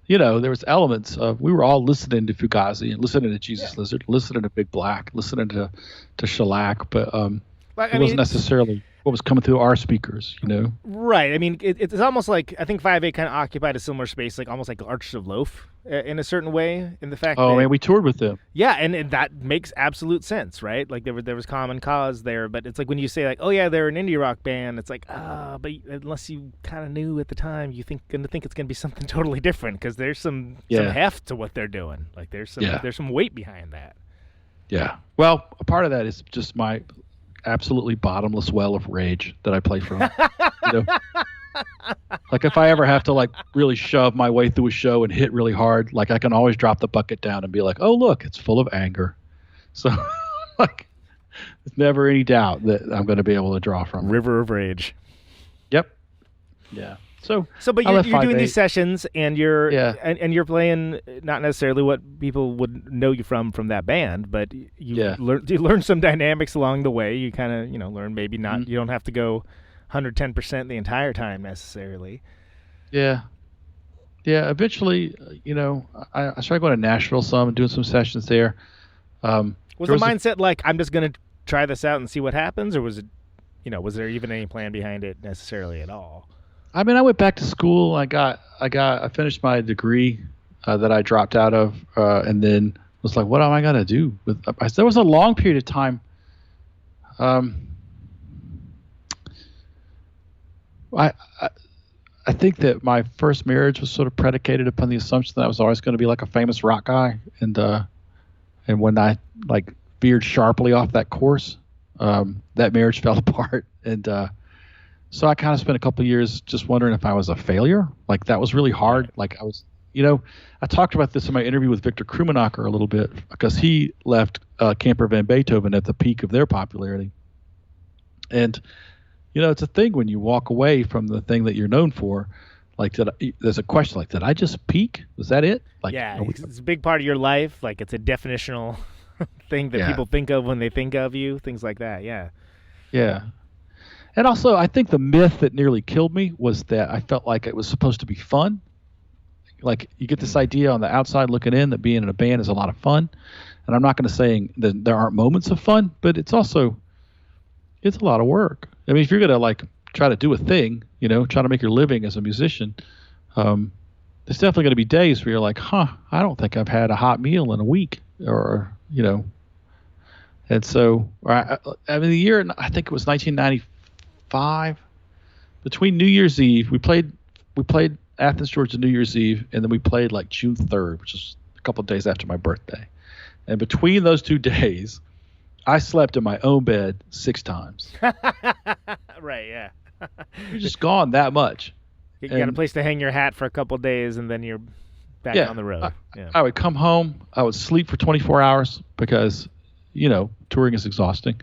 Speaker 10: there was elements of, we were all listening to Fugazi and listening to Jesus Lizard, listening to Big Black, listening to Shellac, but it wasn't necessarily what was coming through our speakers,
Speaker 5: Right. I mean, it's almost like, I think 5/8 kind of occupied a similar space, like almost like Arch of Loaf in a certain way, in the fact that...
Speaker 10: Oh, man, we toured with them.
Speaker 5: Yeah, and that makes absolute sense, right? Like, there was Common Cause there, but it's like when you say, like, oh, yeah, they're an indie rock band, it's like, but unless you kind of knew at the time, you're going to think it's going to be something totally different, because there's some heft to what they're doing. Like, there's some weight behind that.
Speaker 10: Yeah. Well, a part of that is just my absolutely bottomless well of rage that I play from. Like, if I ever have to like really shove my way through a show and hit really hard, like, I can always drop the bucket down and be like, oh, look, it's full of anger. So like, there's never any doubt that I'm going to be able to draw from
Speaker 5: River of Rage.
Speaker 10: Yep. Yeah. So
Speaker 5: but you're doing these sessions, and you're and you're playing not necessarily what people would know you from that band, but you learn some dynamics along the way. You kind of learn maybe not you don't have to go 110% the entire time necessarily.
Speaker 10: Yeah. Eventually, I started going to Nashville some and doing some sessions there.
Speaker 5: Was the mindset like, I'm just going to try this out and see what happens, or was it, was there even any plan behind it necessarily at all?
Speaker 10: I mean, I went back to school. I finished my degree that I dropped out of, and then was like, what am I gonna do? There was a long period of time. I think that my first marriage was sort of predicated upon the assumption that I was always going to be like a famous rock guy, and when I like veered sharply off that course, that marriage fell apart, and so I kind of spent a couple of years just wondering if I was a failure. Like, that was really hard. Like, I was, I talked about this in my interview with Victor Krummenacher a little bit, because he left Camper Van Beethoven at the peak of their popularity. And, it's a thing when you walk away from the thing that you're known for. Like, there's a question like, did I just peak? Was that it? Like,
Speaker 5: yeah, it's a big part of your life. Like, it's a definitional thing that people think of when they think of you, things like that. Yeah.
Speaker 10: Yeah. And also, I think the myth that nearly killed me was that I felt like it was supposed to be fun. Like, you get this idea on the outside looking in that being in a band is a lot of fun. And I'm not going to say that there aren't moments of fun, but it's a lot of work. I mean, if you're going to like try to do a thing, try to make your living as a musician, there's definitely going to be days where you're like, I don't think I've had a hot meal in a week, or, And so, I mean, the year, I think it was 1995. Between New Year's Eve, we played Athens, Georgia, New Year's Eve, and then we played like June 3rd, which is a couple of days after my birthday. And between those 2 days, I slept in my own bed 6 times.
Speaker 5: Right, yeah.
Speaker 10: You're just gone that much.
Speaker 5: You got a place to hang your hat for a couple of days, and then you're back on the road.
Speaker 10: I would come home. I would sleep for 24 hours because, touring is exhausting.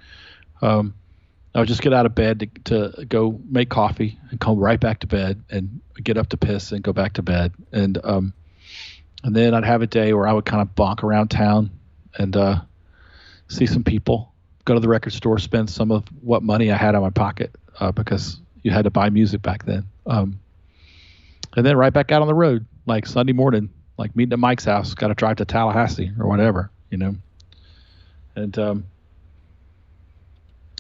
Speaker 10: I would just get out of bed to go make coffee and come right back to bed and get up to piss and go back to bed. And then I'd have a day where I would kind of bonk around town and see some people, go to the record store, spend some of what money I had in my pocket because you had to buy music back then. And then right back out on the road, like Sunday morning, like meeting at Mike's house, got to drive to Tallahassee or whatever, And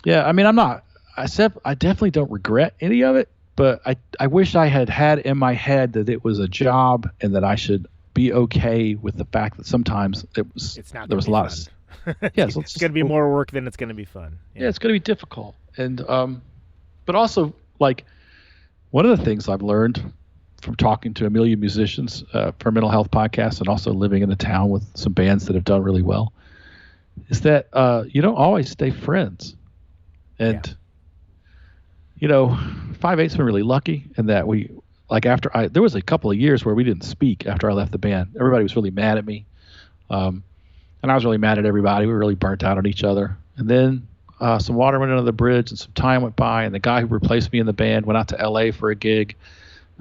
Speaker 10: yeah, I mean, I definitely don't regret any of it, but I wish I had in my head that it was a job and that I should be okay with the fact that sometimes there was a lot of,
Speaker 5: it's going to be more work than it's going to be fun.
Speaker 10: Yeah, it's going to be difficult. And, but also like one of the things I've learned from talking to a million musicians for Mental Health Podcast and also living in a town with some bands that have done really well is that you don't always stay friends. And, 5/8's been really lucky in that there was a couple of years where we didn't speak after I left the band. Everybody was really mad at me. And I was really mad at everybody. We were really burnt out on each other. And then some water went under the bridge and some time went by, and the guy who replaced me in the band went out to LA for a gig.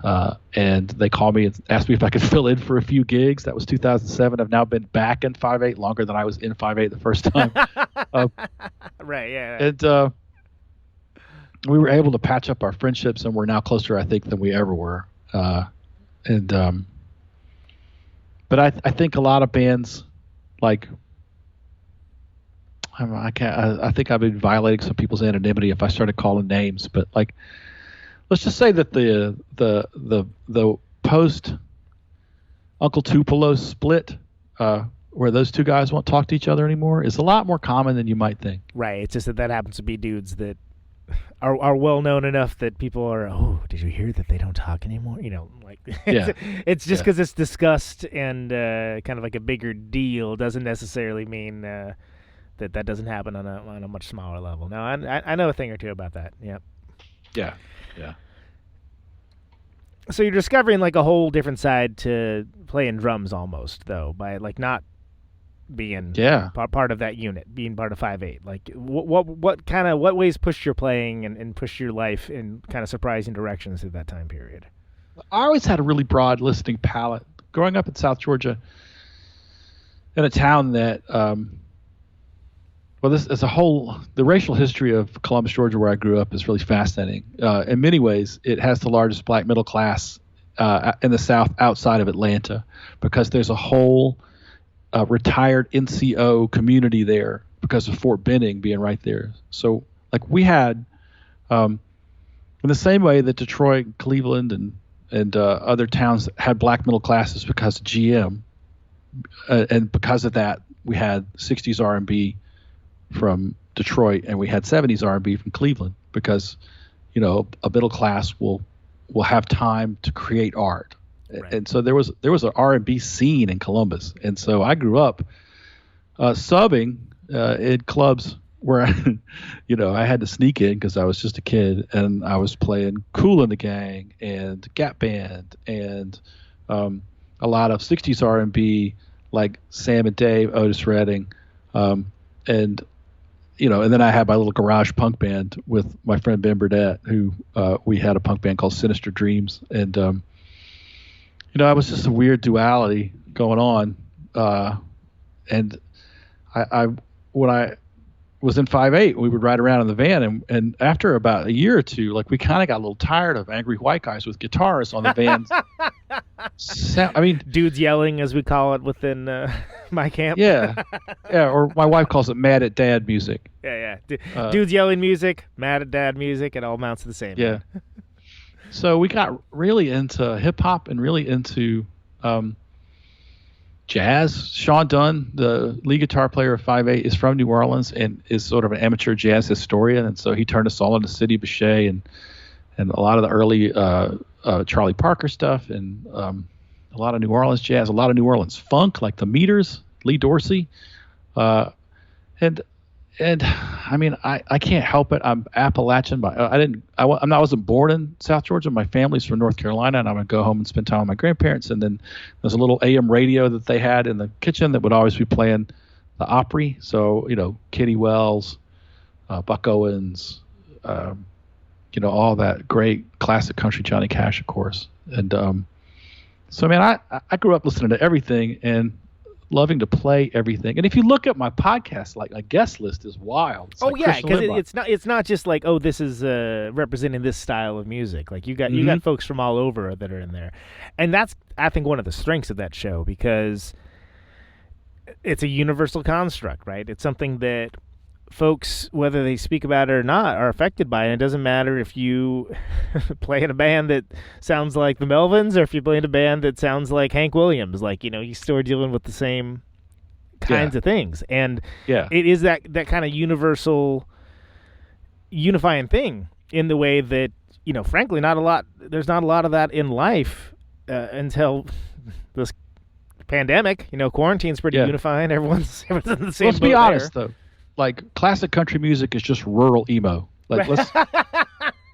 Speaker 10: And they called me and asked me if I could fill in for a few gigs. That was 2007. I've now been back in 5/8 longer than I was in 5/8 the first time.
Speaker 5: Right, yeah.
Speaker 10: And we were able to patch up our friendships, and we're now closer, I think, than we ever were. But I think a lot of bands, like, I think I've been violating some people's anonymity if I started calling names. But like, let's just say that the post Uncle Tupelo split, where those two guys won't talk to each other anymore, is a lot more common than you might think.
Speaker 5: Right. It's just that happens to be dudes that are well known enough that people are, oh, did you hear that they don't talk anymore? It's just because it's discussed and kind of like a bigger deal doesn't necessarily mean that doesn't happen on a much smaller level. Now, I know a thing or two about that. Yep.
Speaker 10: Yeah.
Speaker 5: So you're discovering like a whole different side to playing drums almost, though, by like not being part of that unit, being part of 5/8. Like what ways pushed your playing and pushed your life in kind of surprising directions through that time period?
Speaker 10: I always had a really broad listening palette. Growing up in South Georgia, in a town that, this is the racial history of Columbus, Georgia, where I grew up, is really fascinating. In many ways, it has the largest black middle class in the South outside of Atlanta, because there's a whole retired NCO community there because of Fort Benning being right there. So, like, we had, in the same way that Detroit, Cleveland, and other towns had black middle classes because of GM, and because of that, we had 60s R&B from Detroit, and we had 70s R&B from Cleveland, because a middle class will have time to create art. Right. And so there was an R&B scene in Columbus, and so I grew up subbing in clubs where I had to sneak in because I was just a kid, and I was playing Kool and the Gang and Gap Band and a lot of 60s R&B like Sam and Dave, Otis Redding, and then I had my little garage punk band with my friend Ben Burdett, who we had a punk band called Sinister Dreams. And, I was just a weird duality going on. And when I was in 5/8, we would ride around in the van. And after about a year or two, like, we kind of got a little tired of angry white guys with guitars on the vans.
Speaker 5: Dudes yelling, as we call it within my camp.
Speaker 10: Yeah, or my wife calls it mad at dad music.
Speaker 5: Yeah. Dudes yelling music, mad at dad music, it all amounts to the same.
Speaker 10: Yeah. So we got really into hip hop and really into jazz. Sean Dunn, the lead guitar player of 5/8, is from New Orleans and is sort of an amateur jazz historian, and so he turned us all into Sidney Bechet and a lot of the early Charlie Parker stuff, and a lot of New Orleans jazz, a lot of New Orleans funk, like the Meters, Lee Dorsey, and I can't help it. I'm Appalachian, but I wasn't born in South Georgia. My family's from North Carolina, and I would go home and spend time with my grandparents. And then there's a little AM radio that they had in the kitchen that would always be playing the Opry. So Kitty Wells, Buck Owens, all that great classic country, Johnny Cash, of course. And I grew up listening to everything and loving to play everything. And if you look at my podcast, like, a guest list is wild. It's
Speaker 5: because it's not just like, oh, this is representing this style of music. Like, you got folks from all over that are in there, and that's, I think, one of the strengths of that show, because it's a universal construct, right? It's something that folks, whether they speak about it or not, are affected by. And it doesn't matter if you play in a band that sounds like the Melvins or if you play in a band that sounds like Hank Williams. Like, you still are dealing with the same kinds of things. And it is that kind of universal unifying thing, in the way that, frankly, there's not a lot of that in life until this pandemic. Quarantine's pretty unifying. Everyone's in the same boat.
Speaker 10: Let's be honest, though. Like, classic country music is just rural emo. Like, let's,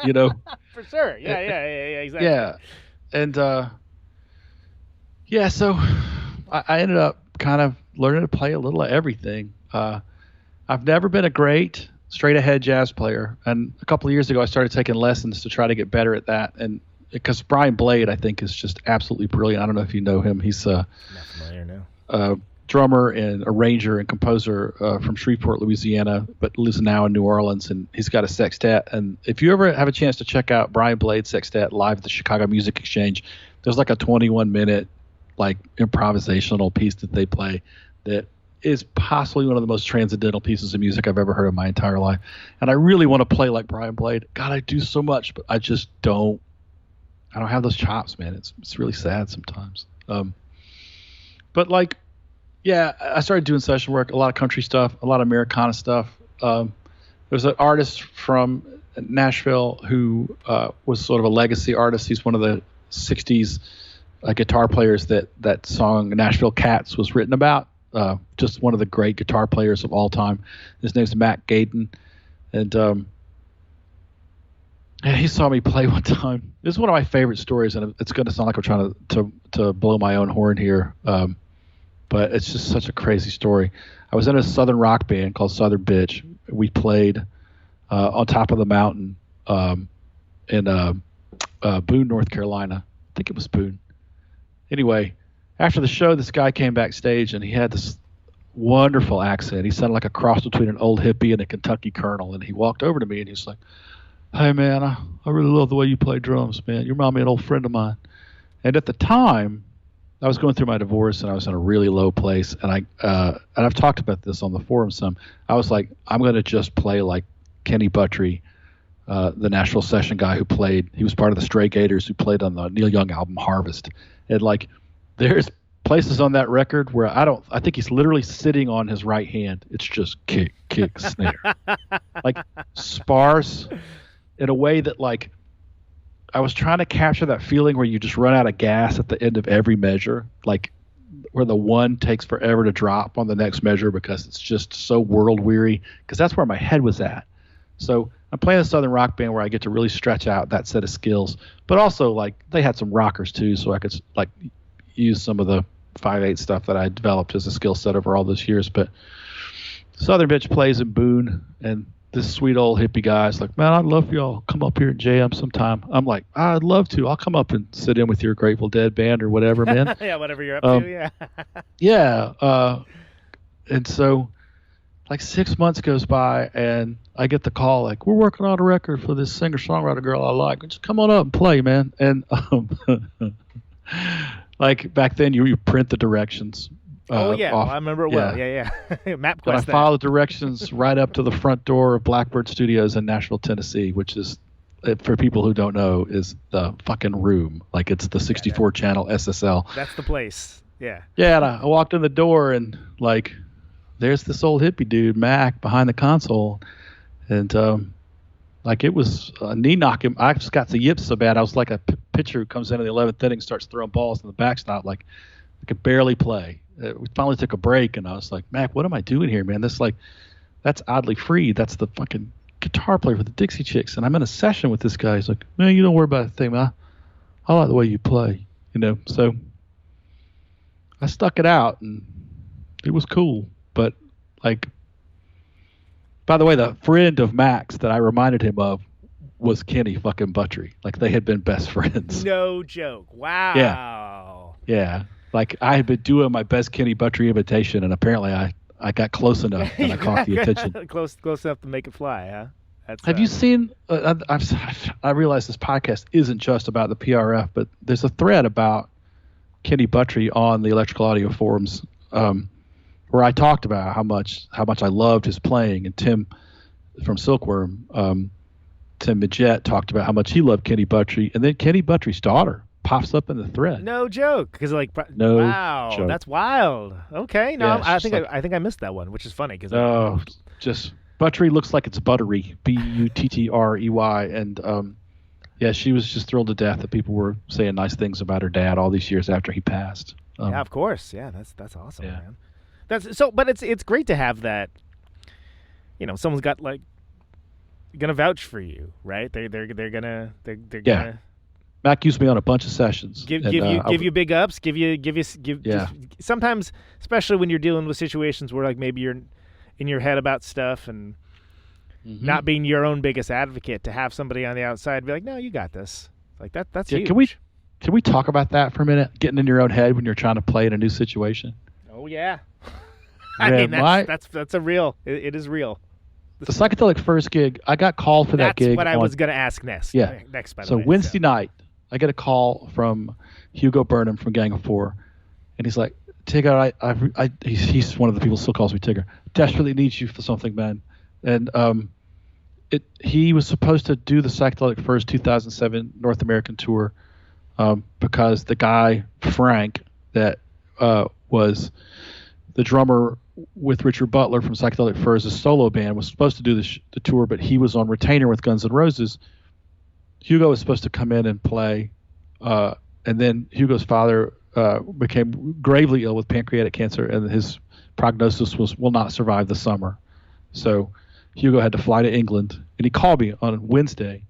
Speaker 10: you know.
Speaker 5: For sure. Yeah, exactly.
Speaker 10: Yeah. And, so I ended up kind of learning to play a little of everything. I've never been a great straight-ahead jazz player. And a couple of years ago, I started taking lessons to try to get better at that. And because Brian Blade, I think, is just absolutely brilliant. I don't know if you know him. He's
Speaker 5: not familiar, no.
Speaker 10: Drummer and arranger and composer from Shreveport, Louisiana, but lives now in New Orleans, and he's got a sextet. And if you ever have a chance to check out Brian Blade's sextet live at the Chicago Music Exchange, there's like a 21-minute like improvisational piece that they play that is possibly one of the most transcendental pieces of music I've ever heard in my entire life. And I really want to play like Brian Blade. God, I do so much, but I just don't. I don't have those chops, man. It's really sad sometimes. But like. Yeah, I started doing session work, a lot of country stuff, a lot of Americana stuff. There's an artist from Nashville who was sort of a legacy artist. He's one of the 60s guitar players that song Nashville Cats was written about. Just one of the great guitar players of all time. His name's Matt Gaydon. And he saw me play one time. This is one of my favorite stories, and it's going to sound like I'm trying to blow my own horn here. But it's just such a crazy story. I was in a southern rock band called Southern Bitch. We played on top of the mountain in Boone, North Carolina. I think it was Boone. Anyway, after the show, this guy came backstage, and he had this wonderful accent. He sounded like a cross between an old hippie and a Kentucky colonel. And he walked over to me, and he's like, "Hey, man, I really love the way you play drums, man. You remind me of an old friend of mine." And at the time, I was going through my divorce, and I was in a really low place. And I've talked about this on the forum some. I was like, I'm going to just play like Kenny Buttrey, the Nashville session guy he was part of the Stray Gators who played on the Neil Young album Harvest. And like, there's places on that record where I think he's literally sitting on his right hand. It's just kick, snare. Like sparse in a way that like, I was trying to capture that feeling where you just run out of gas at the end of every measure, like where the one takes forever to drop on the next measure because it's just so world weary, because that's where my head was at. So I'm playing a southern rock band where I get to really stretch out that set of skills, but also like they had some rockers too, so I could like use some of the 5/8 stuff that I developed as a skill set over all those years. But Southern Bitch plays in Boone, and this sweet old hippie guy's like, "Man, I'd love for y'all come up here and jam sometime." I'm like, "I'd love to. I'll come up and sit in with your Grateful Dead band or whatever, man."
Speaker 5: Yeah, whatever you're up to, yeah.
Speaker 10: Yeah. And so like 6 months goes by, and I get the call, like, "We're working on a record for this singer-songwriter girl I like. Just come on up and play, man." And like back then, you print the directions.
Speaker 5: I remember it well. Yeah. MapQuest.
Speaker 10: But I follow the directions right up to the front door of Blackbird Studios in Nashville, Tennessee, which is, for people who don't know, is the fucking room. Like it's the 64-channel SSL.
Speaker 5: That's the place. Yeah.
Speaker 10: Yeah, and I walked in the door, and like, there's this old hippie dude, Mac, behind the console, and like it was a knee knocking. I just got the yips so bad. I was like a pitcher who comes in the 11th inning, starts throwing balls in the backstop, like I could barely play. We finally took a break, and I was like, "Mac, what am I doing here, man? That's Oddly Free. That's the fucking guitar player for the Dixie Chicks." And I'm in a session with this guy. He's like, "Man, you don't worry about a thing, man. I like the way you play, you know." So I stuck it out, and it was cool. But like, by the way, the friend of Max that I reminded him of was Kenny fucking Buttrey. Like they had been best friends.
Speaker 5: No joke. Wow.
Speaker 10: Yeah. Like I had been doing my best Kenny Buttrey imitation, and apparently I got close enough and I caught the attention.
Speaker 5: close enough to make it fly, huh?
Speaker 10: Have you seen? I realize this podcast isn't just about the PRF, but there's a thread about Kenny Buttrey on the Electrical Audio forums where I talked about how much I loved his playing, and Tim from Silkworm, Tim Midget, talked about how much he loved Kenny Buttrey, and then Kenny Buttrey's daughter pops up in the thread.
Speaker 5: No joke, because wow,
Speaker 10: joke.
Speaker 5: That's wild. Okay, no,
Speaker 10: Yeah,
Speaker 5: I think I missed that one, which is funny because
Speaker 10: just Buttrey looks like it's buttery, Buttrey, and yeah, she was just thrilled to death that people were saying nice things about her dad all these years after he passed.
Speaker 5: Yeah, of course, yeah, that's awesome,
Speaker 10: yeah.
Speaker 5: man. That's so, but it's great to have that. You know, someone's got like gonna vouch for you, right? They're gonna
Speaker 10: Mac used me on a bunch of sessions.
Speaker 5: give you big ups, give
Speaker 10: Yeah.
Speaker 5: Sometimes, especially when you're dealing with situations where like maybe you're in your head about stuff and not being your own biggest advocate, to have somebody on the outside be like, no, you got this. Like that's huge.
Speaker 10: Can we talk about that for a minute? Getting in your own head when you're trying to play in a new situation.
Speaker 5: Oh yeah. I mean that's a real. It is real.
Speaker 10: The Psychedelic Furs gig, I got called for that gig.
Speaker 5: That's what I was going to ask next.
Speaker 10: Yeah.
Speaker 5: Next, by the
Speaker 10: so
Speaker 5: way.
Speaker 10: Wednesday night, I get a call from Hugo Burnham from Gang of Four, and he's like, Tigger, he's one of the people who still calls me Tigger. Desperately needs you for something, man. And he was supposed to do the Psychedelic Furs 2007 North American tour because the guy Frank that was the drummer with Richard Butler from Psychedelic Furs' solo band was supposed to do the tour, but he was on retainer with Guns N' Roses. Hugo was supposed to come in and play, and then Hugo's father became gravely ill with pancreatic cancer, and his prognosis will not survive the summer. So Hugo had to fly to England, and he called me on Wednesday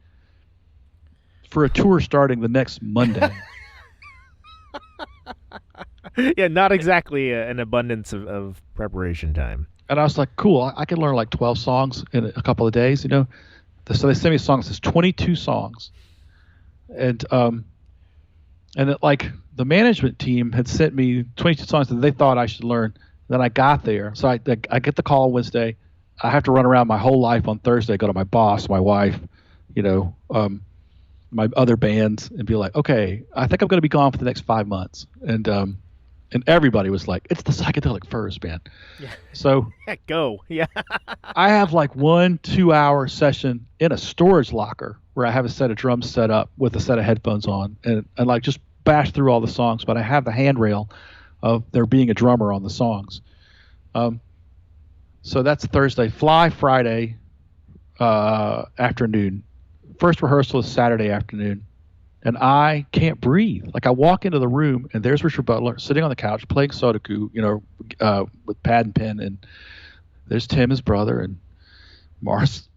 Speaker 10: for a tour starting the next Monday.
Speaker 5: Yeah, not exactly an abundance of preparation time.
Speaker 10: And I was like, cool, I can learn like 12 songs in a couple of days, you know. So they sent me songs. It's 22 songs. And like the management team had sent me 22 songs that they thought I should learn. Then I got there. So I get the call Wednesday. I have to run around my whole life on Thursday, go to my boss, my wife, you know, my other bands, and be like, okay, I think I'm going to be gone for the next 5 months. And everybody was like, it's the Psychedelic Furs band.
Speaker 5: Yeah.
Speaker 10: So
Speaker 5: go. Yeah.
Speaker 10: I have like 1-2 hour session in a storage locker where I have a set of drums set up with a set of headphones on and like just bash through all the songs, but I have the handrail of there being a drummer on the songs. So that's Thursday. Fly Friday afternoon. First rehearsal is Saturday afternoon. And I can't breathe. Like I walk into the room and there's Richard Butler sitting on the couch playing Sudoku, you know, with pad and pen. And there's Tim, his brother, and Mars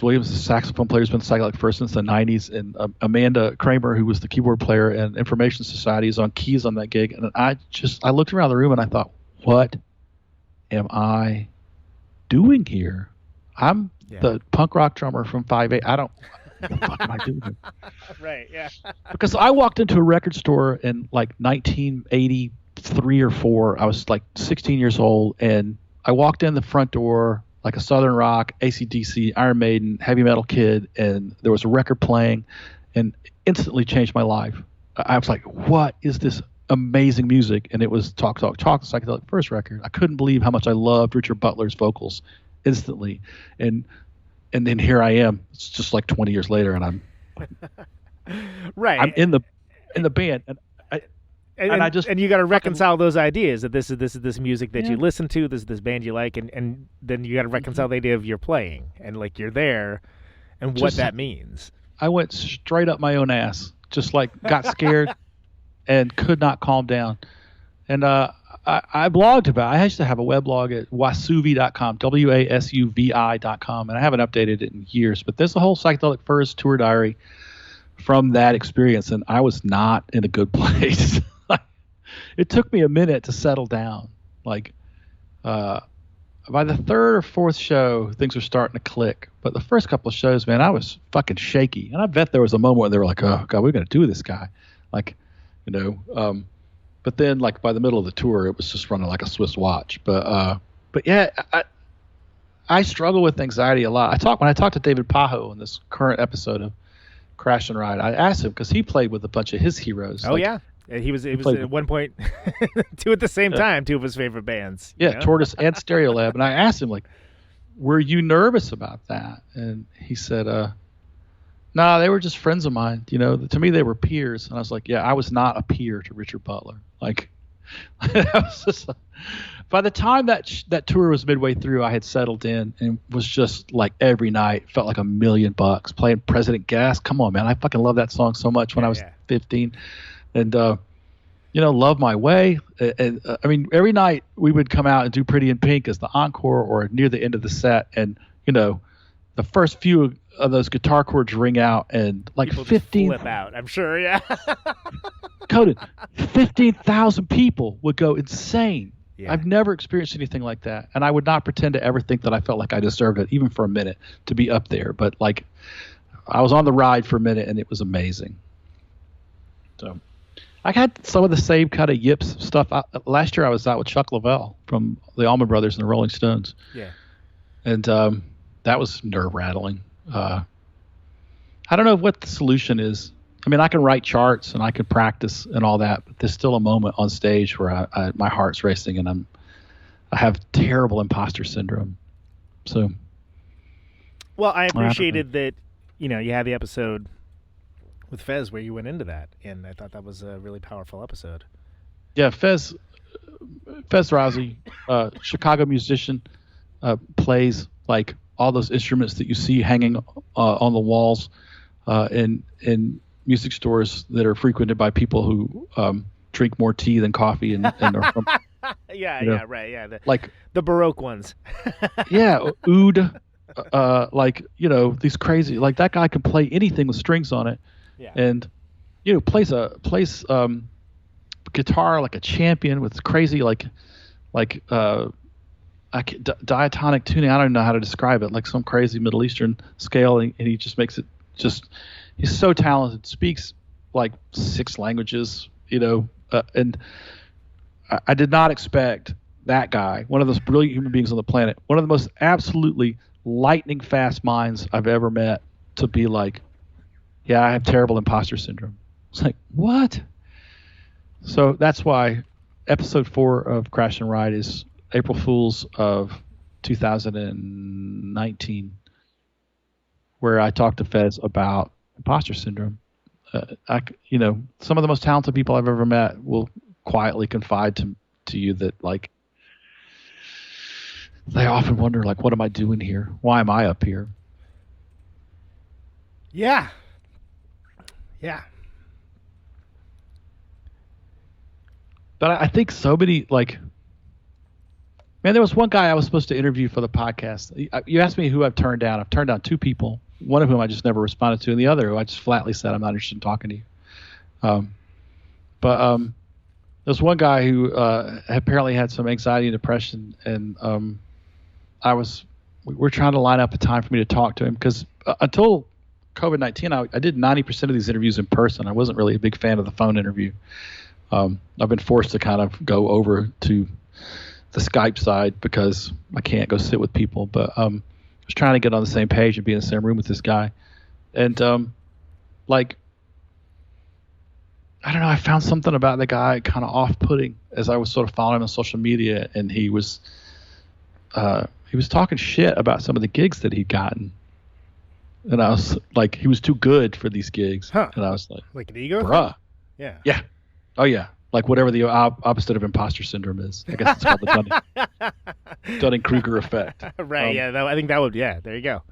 Speaker 10: Williams, the saxophone player, who's been Psychedelic Furs since the 90s, and Amanda Kramer, who was the keyboard player and Information Society, is on keys on that gig. And I looked around the room and I thought, what am I doing here? I'm the punk rock drummer from 5/8. What the fuck am I doing here?
Speaker 5: Right, yeah.
Speaker 10: Because I walked into a record store in like 1983 or 4. I was like 16 years old, and I walked in the front door like a Southern Rock, AC/DC, Iron Maiden, heavy metal kid, and there was a record playing, and instantly changed my life. I was like, what is this amazing music? And it was Talk, the Psychedelic Furs record. I couldn't believe how much I loved Richard Butler's vocals instantly. And then here I am. It's just like 20 years later, and I'm
Speaker 5: right.
Speaker 10: I'm in the band, and
Speaker 5: you got to reconcile those ideas that this is this music that you listen to, this is this band you like, and then you got to reconcile the idea of you're playing and like you're there, and what that means.
Speaker 10: I went straight up my own ass, just like got scared and could not calm down, and I blogged about it. I used to have a weblog at wasuvi.com, WASUVI.com, and I haven't updated it in years. But there's a whole Psychedelic Furs tour diary from that experience, and I was not in a good place. It took me a minute to settle down. Like by the third or fourth show, things were starting to click. But the first couple of shows, man, I was fucking shaky. And I bet there was a moment where they were like, oh, God, we're going to do this guy. Like, you know, but then, like by the middle of the tour, it was just running like a Swiss watch. But yeah, I struggle with anxiety a lot. When I talked to David Pajo in this current episode of Crash and Ride, I asked him because he played with a bunch of his heroes.
Speaker 5: Oh, yeah. He was at one point two at the same time, two of his favorite bands.
Speaker 10: Yeah, Tortoise and Stereolab. And I asked him, like, were you nervous about that? And he said, nah, they were just friends of mine. You know, to me, they were peers. And I was like, yeah, I was not a peer to Richard Butler. Like, I was just, by the time that tour was midway through, I had settled in and was just like every night felt like $1 million playing President Gas. Come on, man. I fucking love that song so much when I was 15. And, you know, Love My Way. I mean, every night we would come out and do Pretty in Pink as the encore or near the end of the set. And, you know, the first few of those guitar chords ring out, and like
Speaker 5: People
Speaker 10: 15
Speaker 5: just flip out. I'm sure. Yeah.
Speaker 10: Conan, 15,000 people would go insane.
Speaker 5: Yeah.
Speaker 10: I've never experienced anything like that, and I would not pretend to ever think that I felt like I deserved it, even for a minute, to be up there. But like, I was on the ride for a minute, and it was amazing. So, I had some of the same kind of yips stuff. Last year, I was out with Chuck Leavell from the Allman Brothers and the Rolling Stones.
Speaker 5: Yeah.
Speaker 10: And that was nerve-rattling. I don't know what the solution is. I mean, I can write charts and I can practice and all that, but there's still a moment on stage where my heart's racing and I have terrible imposter syndrome. So,
Speaker 5: well, I appreciated that, you had the episode with Fez where you went into that, and I thought that was a really powerful episode.
Speaker 10: Yeah, Fez Rousey, Chicago musician, plays like all those instruments that you see hanging on the walls in music stores that are frequented by people who drink more tea than coffee and are from,
Speaker 5: like the Baroque ones.
Speaker 10: Yeah, oud, these crazy, like that guy can play anything with strings on it, and plays guitar like a champion with crazy diatonic tuning. I don't even know how to describe it, like some crazy Middle Eastern scale, and he just makes it just. He's so talented, speaks like 6 languages, and I did not expect that guy, one of those brilliant human beings on the planet, one of the most absolutely lightning fast minds I've ever met, to be like, yeah, I have terrible imposter syndrome. It's like, what? So that's why episode 4 of Crash and Ride is April Fools of 2019, where I talked to Fez about imposter syndrome. Some of the most talented people I've ever met will quietly confide to you that, like, they often wonder, like, what am I doing here? Why am I up here?
Speaker 5: Yeah.
Speaker 10: But I think so many, like, man, there was one guy I was supposed to interview for the podcast. You asked me who I've turned down. I've turned down 2 people. One of whom I just never responded to, and the other who I just flatly said I'm not interested in talking to you. But there's one guy who apparently had some anxiety and depression, and we're trying to line up a time for me to talk to him, because until COVID-19, I did 90% of these interviews in person. I wasn't really a big fan of the phone interview. I've been forced to kind of go over to the Skype side because I can't go sit with people, but I was trying to get on the same page and be in the same room with this guy. And I don't know, I found something about the guy kind of off-putting as I was sort of following him on social media, and he was talking shit about some of the gigs that he'd gotten. And I was like, he was too good for these gigs.
Speaker 5: Huh.
Speaker 10: And I was like
Speaker 5: an ego?
Speaker 10: bruh.
Speaker 5: Yeah.
Speaker 10: Yeah. Oh, yeah. Like whatever the opposite of imposter syndrome is. I guess it's called the Dunning-Kruger effect.
Speaker 5: Right, I think that would, there you go.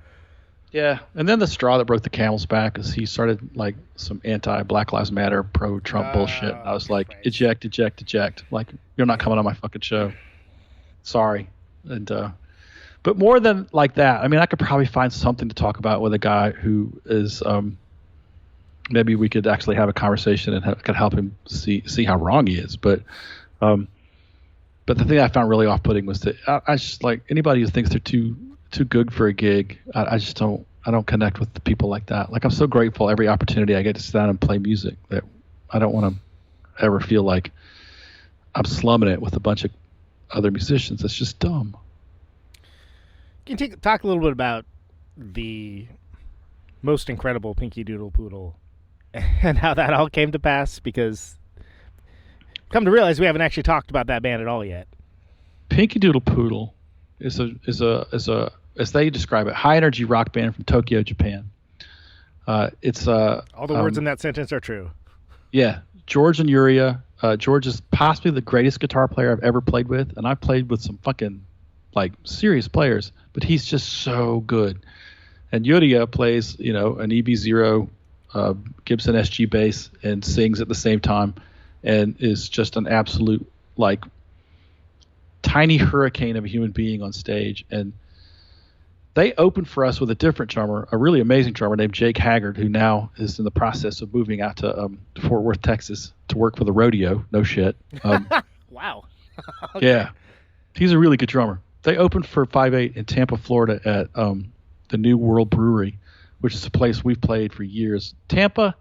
Speaker 10: Yeah, and then the straw that broke the camel's back is he started like some anti-Black Lives Matter, pro-Trump bullshit. I was like, eject. Like, you're not coming on my fucking show. Sorry. And but more than like that, I mean, I could probably find something to talk about with a guy who is maybe we could actually have a conversation and could help him see how wrong he is. But the thing I found really off-putting was that I just, like, anybody who thinks they're too good for a gig, I just don't connect with the people like that. Like, I'm so grateful every opportunity I get to sit down and play music that I don't want to ever feel like I'm slumming it with a bunch of other musicians. It's just dumb.
Speaker 5: Can you talk a little bit about the most incredible Pinky Doodle Poodle and how that all came to pass? Because come to realize we haven't actually talked about that band at all yet.
Speaker 10: Pinky Doodle Poodle is a as they describe it, high energy rock band from Tokyo, Japan. It's
Speaker 5: all the words in that sentence are true.
Speaker 10: Yeah, George and Yuria. George is possibly the greatest guitar player I've ever played with, and I've played with some fucking like serious players, but he's just so good. And Yuria plays, an EB0 Gibson SG bass and sings at the same time, and is just an absolute like tiny hurricane of a human being on stage. And they opened for us with a different drummer, a really amazing drummer named Jake Haggard, who now is in the process of moving out to Fort Worth, Texas, to work for the rodeo. No shit.
Speaker 5: Wow.
Speaker 10: Okay. Yeah, he's a really good drummer. They opened for 5/8 in Tampa, Florida, at the New World Brewery, which is a place we've played for years. Tampa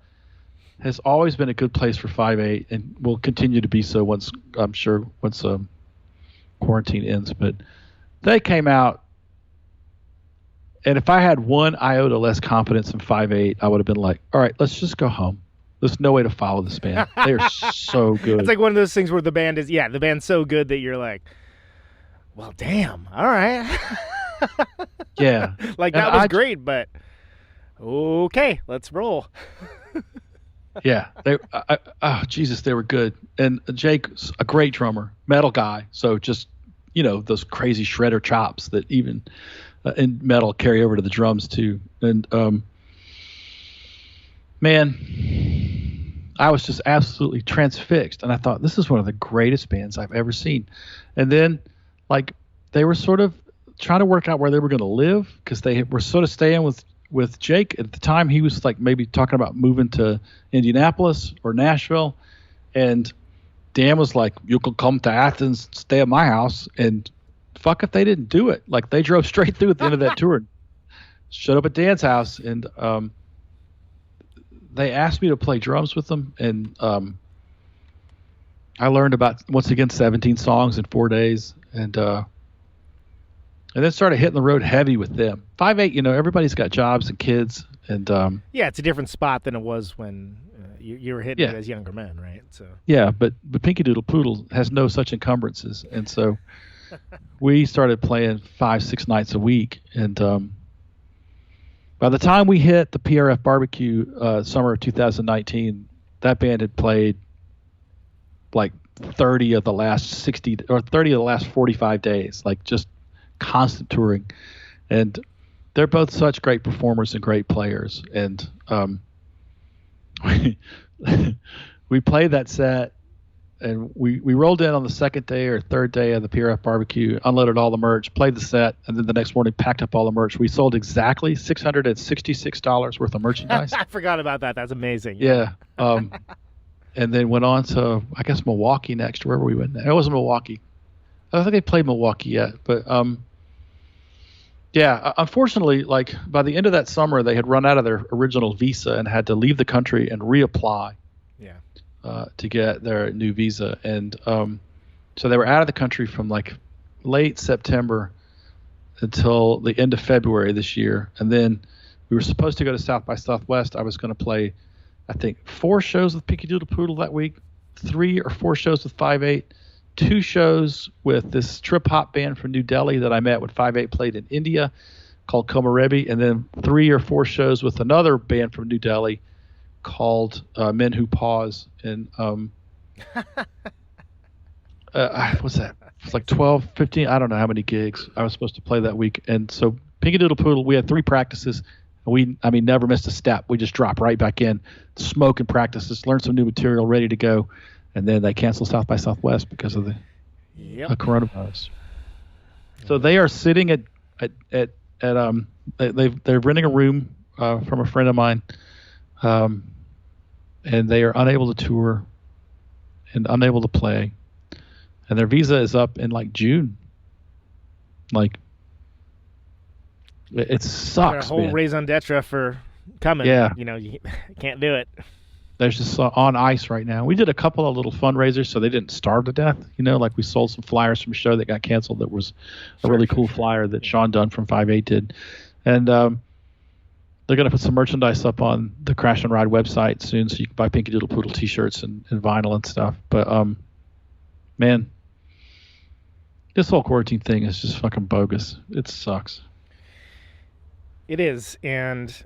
Speaker 10: has always been a good place for 5/8 and will continue to be so once quarantine ends. But they came out, and if I had one iota less confidence in 5/8, I would have been like, all right, let's just go home. There's no way to follow this band. They are so good.
Speaker 5: It's like one of those things where the band's so good that you're like, well, damn, all right.
Speaker 10: Yeah.
Speaker 5: Like, that was great, but okay, let's roll.
Speaker 10: Yeah. Jesus, they were good. And Jake's a great drummer, metal guy. So just, those crazy shredder chops that even in metal carry over to the drums too. And, man, I was just absolutely transfixed. And I thought, this is one of the greatest bands I've ever seen. And then, they were sort of trying to work out where they were going to live, because they were sort of staying with Jake. At the time, he was maybe talking about moving to Indianapolis or Nashville. And Dan was like, you can come to Athens, stay at my house. And fuck if they didn't do it. They drove straight through at the end of that tour. Showed up at Dan's house, and they asked me to play drums with them. And I learned about, once again, 17 songs in 4 days. And then started hitting the road heavy with them. 5/8, everybody's got jobs and kids. And
Speaker 5: yeah, it's a different spot than it was when you were hitting it as younger men, right? So
Speaker 10: yeah, but Pinky Doodle Poodle has no such encumbrances. And so we started playing 5-6 nights a week. And by the time we hit the PRF barbecue summer of 2019, that band had played 30 of the last 60 or 30 of the last 45 days, just constant touring. And they're both such great performers and great players. And we played that set, and we rolled in on the second day or third day of the PRF barbecue, unloaded all the merch, played the set, and then the next morning packed up all the merch. We sold exactly $666 worth of merchandise.
Speaker 5: I forgot about that. That's amazing.
Speaker 10: Yeah. And then went on to, I guess, Milwaukee next, wherever we went. It wasn't Milwaukee. I don't think they played Milwaukee yet. But, yeah, unfortunately, by the end of that summer, they had run out of their original visa and had to leave the country and reapply to get their new visa. And so they were out of the country from, late September until the end of February this year. And then we were supposed to go to South by Southwest. I was going to play, I think, 4 shows with Pinky Doodle Poodle that week, 3 or 4 shows with 5/8, 2 shows with this trip-hop band from New Delhi that I met when 5/8 played in India called Komarebi, and then 3 or 4 shows with another band from New Delhi called Men Who Pause. And what's that? It's 12, 15, I don't know how many gigs I was supposed to play that week. And so Pinky Doodle Poodle, we had 3 practices. We never missed a step. We just dropped right back in, smoke and practices, learn some new material, ready to go. And then they canceled South by Southwest because of the coronavirus. So they are sitting they're renting a room from a friend of mine, and they are unable to tour and unable to play. And their visa is up in June. It sucks.
Speaker 5: A whole
Speaker 10: man.
Speaker 5: raison d'etre for coming.
Speaker 10: Yeah.
Speaker 5: You can't do it.
Speaker 10: There's just on ice right now. We did a couple of little fundraisers so they didn't starve to death. We sold some flyers from a show that got canceled that was a really cool flyer that Sean Dunn from 5/8 did. And they're going to put some merchandise up on the Crash and Ride website soon, so you can buy Pinky Doodle Poodle t-shirts and vinyl and stuff. But, man, this whole quarantine thing is just fucking bogus. It sucks.
Speaker 5: It is, and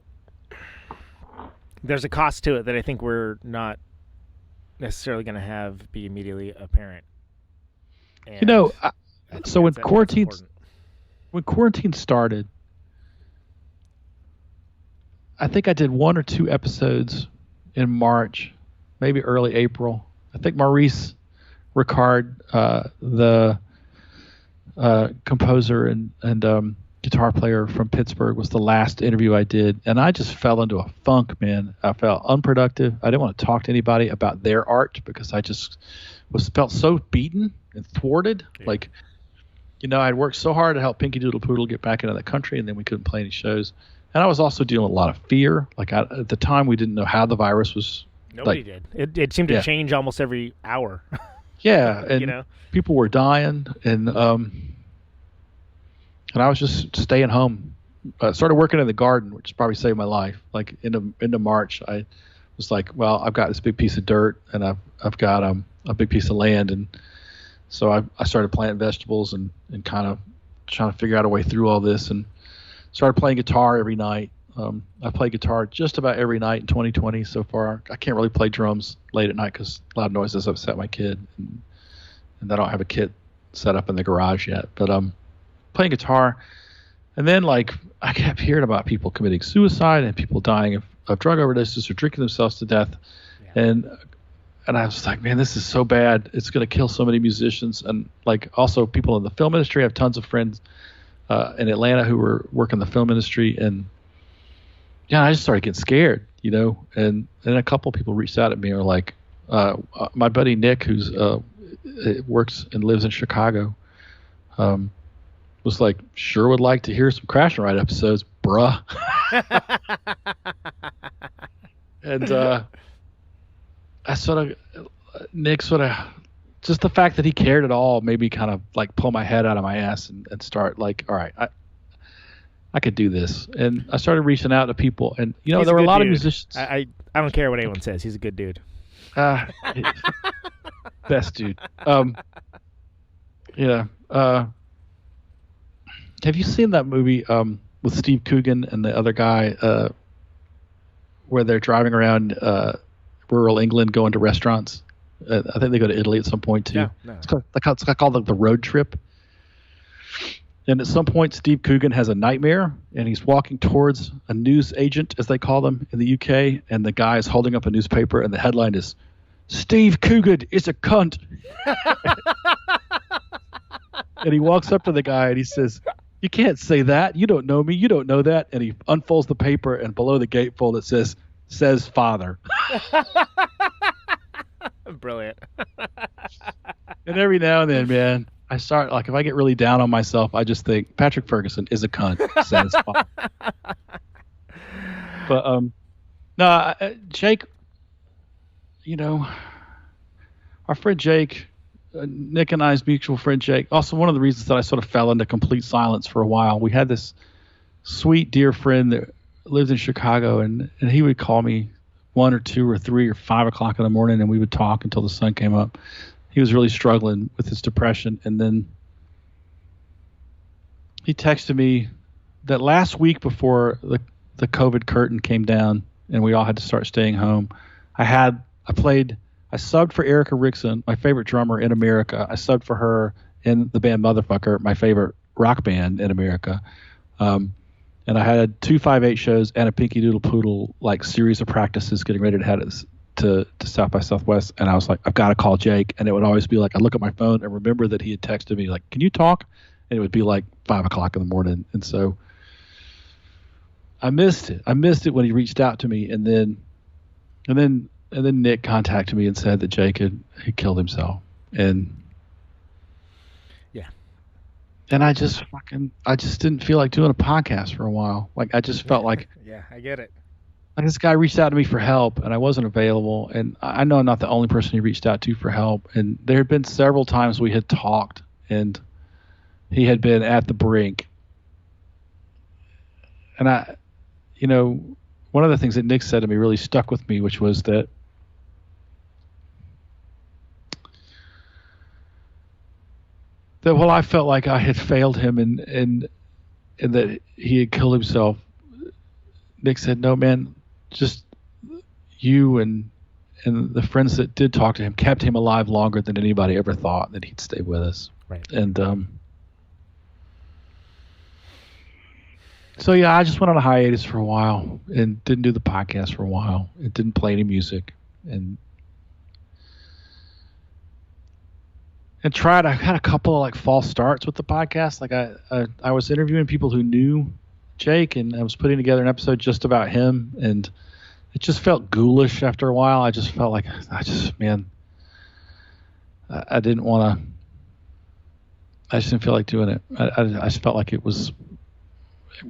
Speaker 5: there's a cost to it that I think we're not necessarily going to be immediately apparent. And
Speaker 10: so when quarantine started, I think I did 1 or 2 episodes in March, maybe early April. I think Maurice Ricard, the composer and guitar player from Pittsburgh, was the last interview I did, and I just fell into a funk, man. I felt unproductive. I didn't want to talk to anybody about their art because I just felt so beaten and thwarted. Yeah. Like, I'd worked so hard to help Pinky Doodle Poodle get back into the country, and then we couldn't play any shows. And I was also dealing with a lot of fear. Like, at the time, we didn't know how the virus was.
Speaker 5: Nobody did. It seemed to change almost every hour.
Speaker 10: Yeah, and people were dying, and I was just staying home. Started working in the garden, which probably saved my life. Like into March, I was like, well, I've got this big piece of dirt, and I've got a big piece of land, and so I started planting vegetables and kind of trying to figure out a way through all this, and started playing guitar every night. I play guitar just about every night in 2020 so far. I can't really play drums late at night because loud noises upset my kid, and I don't have a kit set up in the garage yet. But playing guitar, and then like I kept hearing about people committing suicide and people dying of drug overdoses or drinking themselves to death, and I was like, man, this is so bad. It's going to kill so many musicians, and like also people in the film industry. I have tons of friends in Atlanta who were working in the film industry, and I just started getting scared, and then a couple of people reached out at me and were like, my buddy Nick, who's works and lives in Chicago, was like, sure would like to hear some Crash and Ride episodes, bruh. And Nick just the fact that he cared at all made me kind of like pull my head out of my ass and start like, all right, I could do this. And I started reaching out to people, and there were a lot of musicians.
Speaker 5: I don't care what anyone says. He's a good dude.
Speaker 10: Best dude. Yeah. Have you seen that movie with Steve Coogan and the other guy where they're driving around rural England going to restaurants? I think they go to Italy at some point too. Yeah, no. It's called the Road Trip. And at some point, Steve Coogan has a nightmare, and he's walking towards a news agent, as they call them in the UK, and the guy is holding up a newspaper, and the headline is, "Steve Coogan is a cunt." And he walks up to the guy, and he says, "You can't say that. You don't know me. You don't know that." And he unfolds the paper, and below the gatefold it says father.
Speaker 5: Brilliant.
Speaker 10: And every now and then, man, I start, like, if I get really down on myself, I just think Patrick Ferguson is a cunt. Says father. But no, Jake, our friend Jake, Nick and I's mutual friend Jake, also one of the reasons that I sort of fell into complete silence for a while. We had this sweet, dear friend that lived in Chicago, and he would call me 1 or 2 or 3 or 5 o'clock in the morning, and we would talk until the sun came up. He was really struggling with his depression, and then he texted me that last week before the COVID curtain came down and we all had to start staying home, I subbed for Erica Rickson, my favorite drummer in America. I subbed for her in the band Motherfucker, my favorite rock band in America. And I had 2 5/8 shows and a Pinky Doodle Poodle like series of practices getting ready to head to South by Southwest. And I was like, I've got to call Jake. And it would always be like, I look at my phone and remember that he had texted me like, can you talk? And it would be like 5 o'clock in the morning. And so I missed it. I missed it when he reached out to me. And then Nick contacted me and said that Jake had killed himself. And
Speaker 5: yeah.
Speaker 10: And I just didn't feel like doing a podcast for a while. Like I just felt like,
Speaker 5: yeah, I get it.
Speaker 10: Like this guy reached out to me for help, and I wasn't available. And I know I'm not the only person he reached out to for help. And there had been several times we had talked, and he had been at the brink. And one of the things that Nick said to me really stuck with me, which was that while I felt like I had failed him and that he had killed himself, Nick said, no, man, just you and the friends that did talk to him kept him alive longer than anybody ever thought that he'd stay with us.
Speaker 5: Right.
Speaker 10: And so, yeah, I just went on a hiatus for a while and didn't do the podcast for a while. It didn't play any music. And and tried. I had a couple of like false starts with the podcast. Like I was interviewing people who knew Jake, and I was putting together an episode just about him, and it just felt ghoulish after a while. I just felt like I didn't want to. I just didn't feel like doing it. I just felt like it was.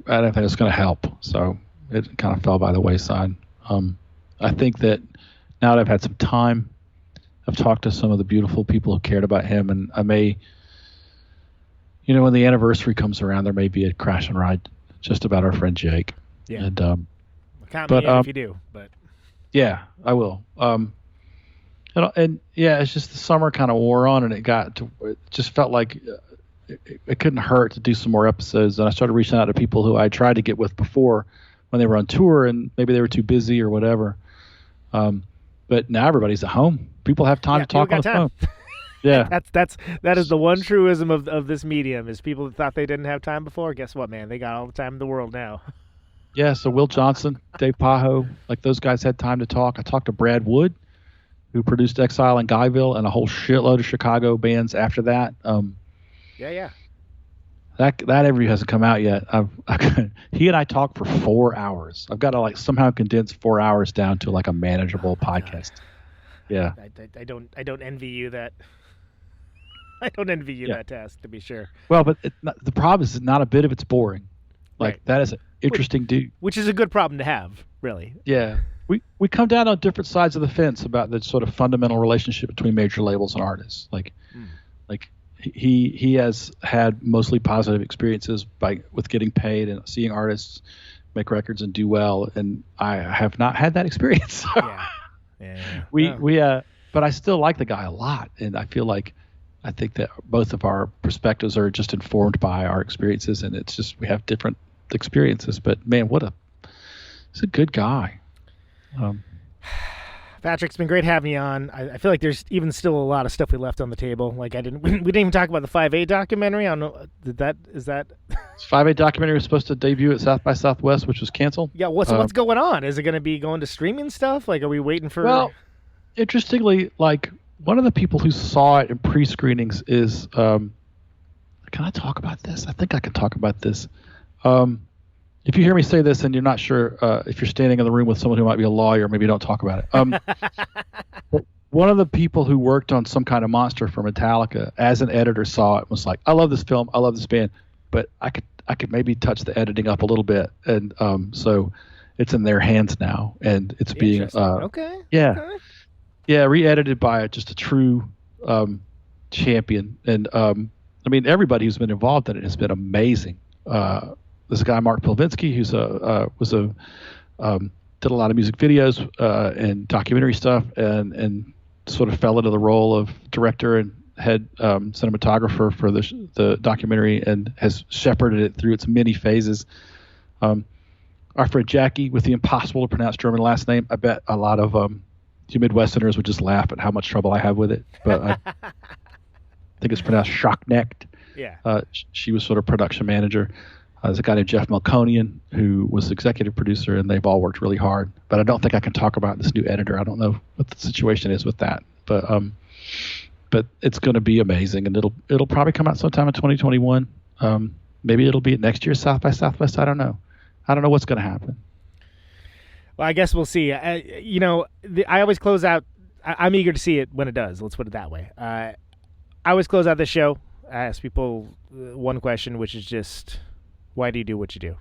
Speaker 10: I didn't think it was going to help, so it kind of fell by the wayside. I think that now that I've had some time, I've talked to some of the beautiful people who cared about him, and I may, when the anniversary comes around, there may be a crash and ride just about our friend Jake.
Speaker 5: Yeah.
Speaker 10: And
Speaker 5: count me in if you do. But
Speaker 10: yeah, I will. And yeah, it's just the summer kind of wore on, and it just felt like it couldn't hurt to do some more episodes. And I started reaching out to people who I tried to get with before when they were on tour, and maybe they were too busy or whatever. But now everybody's at home. People have time to talk on the phone. Yeah,
Speaker 5: that is the one truism of this medium is people that thought they didn't have time before. Guess what, man? They got all the time in the world now.
Speaker 10: Yeah. So Will Johnson, Dave Pajo, like those guys had time to talk. I talked to Brad Wood, who produced Exile and Guyville and a whole shitload of Chicago bands after that.
Speaker 5: Yeah.
Speaker 10: That interview hasn't come out yet. He and I talked for 4 hours. I've got to like somehow condense 4 hours down to like a manageable podcast.
Speaker 5: God.
Speaker 10: Yeah.
Speaker 5: I don't envy you that. I don't envy you that task, to be sure.
Speaker 10: Well, but the problem is not a bit of it's boring. Like that is an interesting dude.
Speaker 5: Which is a good problem to have, really.
Speaker 10: Yeah. We come down on different sides of the fence about the sort of fundamental relationship between major labels and artists. Like he has had mostly positive experiences with getting paid and seeing artists make records and do well, and I have not had that experience. Yeah. But I still like the guy a lot, and I think that both of our perspectives are just informed by our experiences, and it's just we have different experiences. But man, he's a good guy.
Speaker 5: Patrick, it's been great having you on. I feel like there's even still a lot of stuff we left on the table. Like we didn't even talk about the 5/8 documentary. I don't know. Is that
Speaker 10: 5/8 documentary was supposed to debut at South by Southwest, which was canceled.
Speaker 5: Yeah. What's going on? Is it going to be going to streaming stuff? Like, are we waiting for?
Speaker 10: Well, interestingly, like one of the people who saw it in pre-screenings is. Can I talk about this? I think I can talk about this. If you hear me say this and you're not sure if you're standing in the room with someone who might be a lawyer, maybe don't talk about it. One of the people who worked on Some Kind of Monster for Metallica, as an editor, saw it and was like, "I love this film, I love this band, but I could maybe touch the editing up a little bit." And so it's in their hands now, and it's being re-edited by just a true champion. And I mean, everybody who's been involved in it has been amazing. This guy Mark Pilvinsky, who's did a lot of music videos and documentary stuff, and sort of fell into the role of director and head cinematographer for the documentary, and has shepherded it through its many phases. Our friend Jackie, with the impossible to pronounce German last name, I bet a lot of you Midwesterners would just laugh at how much trouble I have with it, but I think it's pronounced Schocknecht.
Speaker 5: Yeah.
Speaker 10: She was sort of production manager. There's a guy named Jeff Melkonian who was executive producer, and they've all worked really hard. But I don't think I can talk about this new editor. I don't know what the situation is with that. But it's going to be amazing, and it'll probably come out sometime in 2021. Maybe it'll be at next year's South by Southwest. I don't know. I don't know what's going to happen.
Speaker 5: Well, I guess we'll see. I always close out. I'm eager to see it when it does. Let's put it that way. I always close out the show. I ask people one question, which is just, why do you do what you do?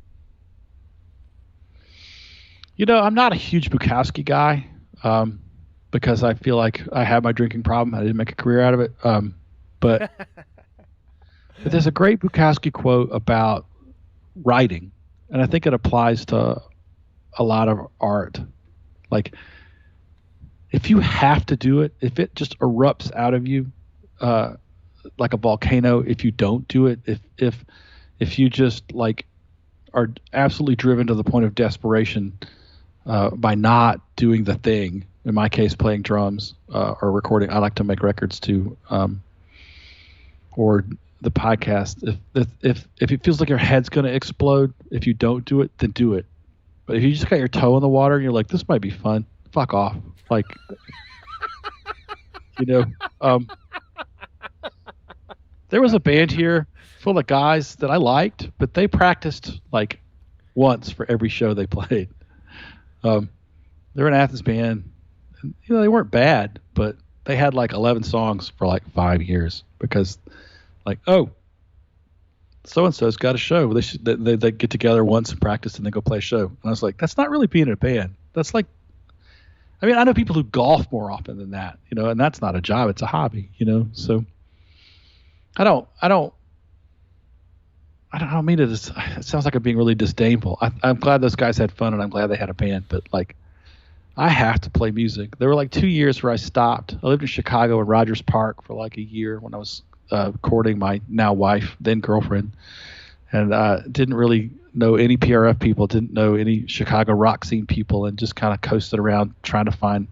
Speaker 10: I'm not a huge Bukowski guy because I feel like I have my drinking problem. I didn't make a career out of it. But there's a great Bukowski quote about writing, and I think it applies to a lot of art. Like, if you have to do it, if it just erupts out of you like a volcano, if you don't do it, if you just like are absolutely driven to the point of desperation by not doing the thing, in my case playing drums or recording, I like to make records too, or the podcast, if it feels like your head's going to explode, if you don't do it, then do it. But if you just got your toe in the water and you're like, this might be fun, fuck off. Like, There was a band here full of guys that I liked, but they practiced like once for every show they played. They're an Athens band. And, they weren't bad, but they had like 11 songs for like 5 years because, like, so and so's got a show. They get together once and practice and then go play a show. And I was like, that's not really being in a band. That's like, I mean, I know people who golf more often than that, and that's not a job; it's a hobby, So I don't mean it. It sounds like I'm being really disdainful. I'm glad those guys had fun, and I'm glad they had a band. But like, I have to play music. There were like 2 years where I stopped. I lived in Chicago in Rogers Park for like a year when I was courting my now wife, then girlfriend, and didn't really know any PRF people, didn't know any Chicago rock scene people, and just kind of coasted around trying to find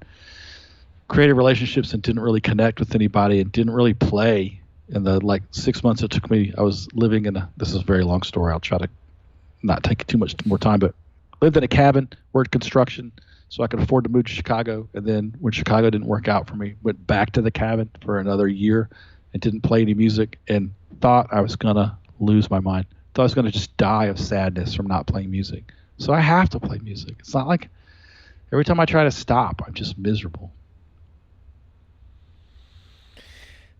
Speaker 10: creative relationships and didn't really connect with anybody and didn't really play. In the like 6 months it took me, I was living in this is a very long story. I'll try to not take too much more time, but lived in a cabin, worked construction so I could afford to move to Chicago. And then when Chicago didn't work out for me, went back to the cabin for another year and didn't play any music and thought I was going to lose my mind. Thought I was going to just die of sadness from not playing music. So I have to play music. It's not like every time I try to stop, I'm just miserable.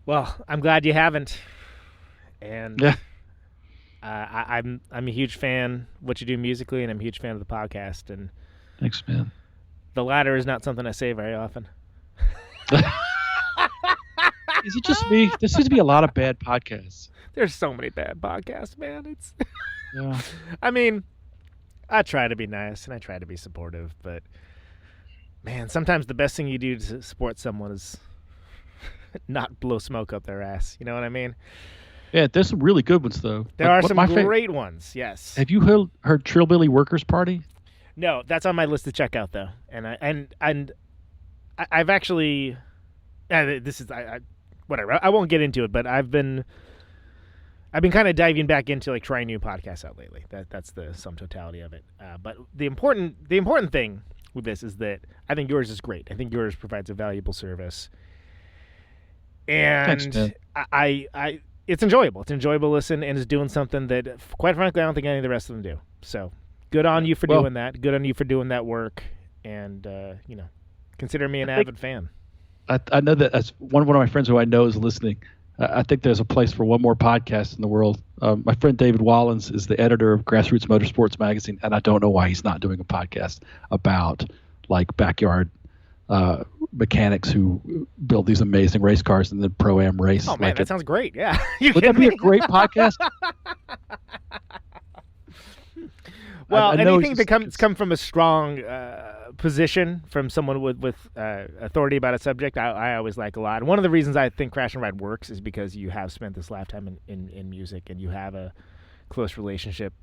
Speaker 5: Well, I'm glad you haven't. And
Speaker 10: yeah.
Speaker 5: I'm a huge fan of what you do musically, and I'm a huge fan of the podcast. And
Speaker 10: thanks, man.
Speaker 5: The latter is not something I say very often.
Speaker 10: Is it just me? There seems to be a lot of bad podcasts.
Speaker 5: There's so many bad podcasts, man. It's.
Speaker 10: Yeah.
Speaker 5: I mean, I try to be nice and I try to be supportive, but man, sometimes the best thing you do to support someone is not blow smoke up their ass. You know what I mean?
Speaker 10: Yeah, there's some really good ones though.
Speaker 5: There are some great ones. Yes.
Speaker 10: Have you heard Trillbilly Workers Party?
Speaker 5: No, that's on my list to check out though, and I've actually, this is whatever. I won't get into it, but I've been kind of diving back into like trying new podcasts out lately. That's the sum totality of it. But the important thing with this is that I think yours is great. I think yours provides a valuable service, and
Speaker 10: thanks,
Speaker 5: I it's enjoyable. It's enjoyable to listen, and it's doing something that, quite frankly, I don't think any of the rest of them do. So good on you for doing that. Good on you for doing that work, and consider me an avid fan.
Speaker 10: I know that as one of my friends who I know is listening. I think there's a place for one more podcast in the world. My friend David Wallens is the editor of Grassroots Motorsports magazine, and I don't know why he's not doing a podcast about like backyard mechanics who build these amazing race cars and then pro-am race.
Speaker 5: Oh man, that sounds great! Yeah,
Speaker 10: would that be a great podcast?
Speaker 5: Well, anything that come from a strong position from someone with authority about a subject, I always like a lot. And one of the reasons I think Crash and Ride works is because you have spent this lifetime in music, and you have a close relationship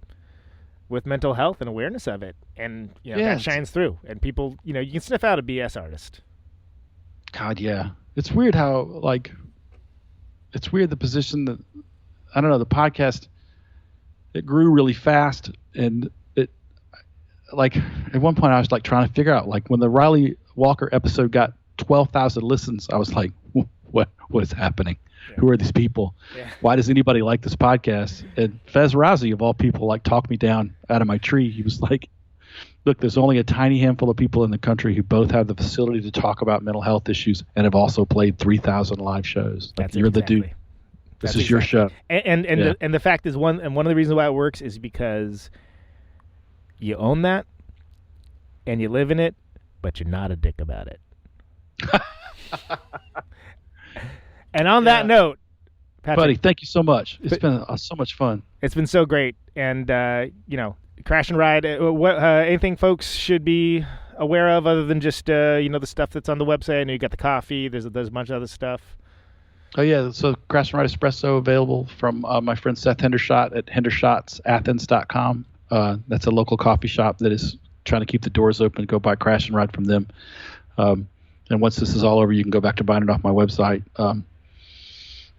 Speaker 5: with mental health and awareness of it, and that shines through. And people, you can sniff out a BS artist.
Speaker 10: God, yeah, it's weird how it's weird the position that I don't know the podcast. It grew really fast, and like at one point I was like trying to figure out like when the Riley Walker episode got 12,000 listens, I was like, what is happening? Yeah. Who are these people? Yeah. Why does anybody like this podcast? And Fez Rousey of all people like talked me down out of my tree. He was like, look, there's only a tiny handful of people in the country who both have the facility to talk about mental health issues and have also played 3,000 live shows. Like, you're the dude. This is your show.
Speaker 5: And the fact is one of the reasons why it works is because you own that, and you live in it, but you're not a dick about it. And on that note, Patrick,
Speaker 10: buddy, thank you so much. It's been so much fun.
Speaker 5: It's been so great, and Crash and Ride. Anything folks should be aware of other than just the stuff that's on the website? I know you got the coffee. There's a bunch of other stuff.
Speaker 10: Oh yeah, so Crash and Ride Espresso available from my friend Seth Hendershot at hendershotsathens.com. That's a local coffee shop that is trying to keep the doors open. Go buy Crash and Ride from them. And once this is all over, you can go back to buying it off my website.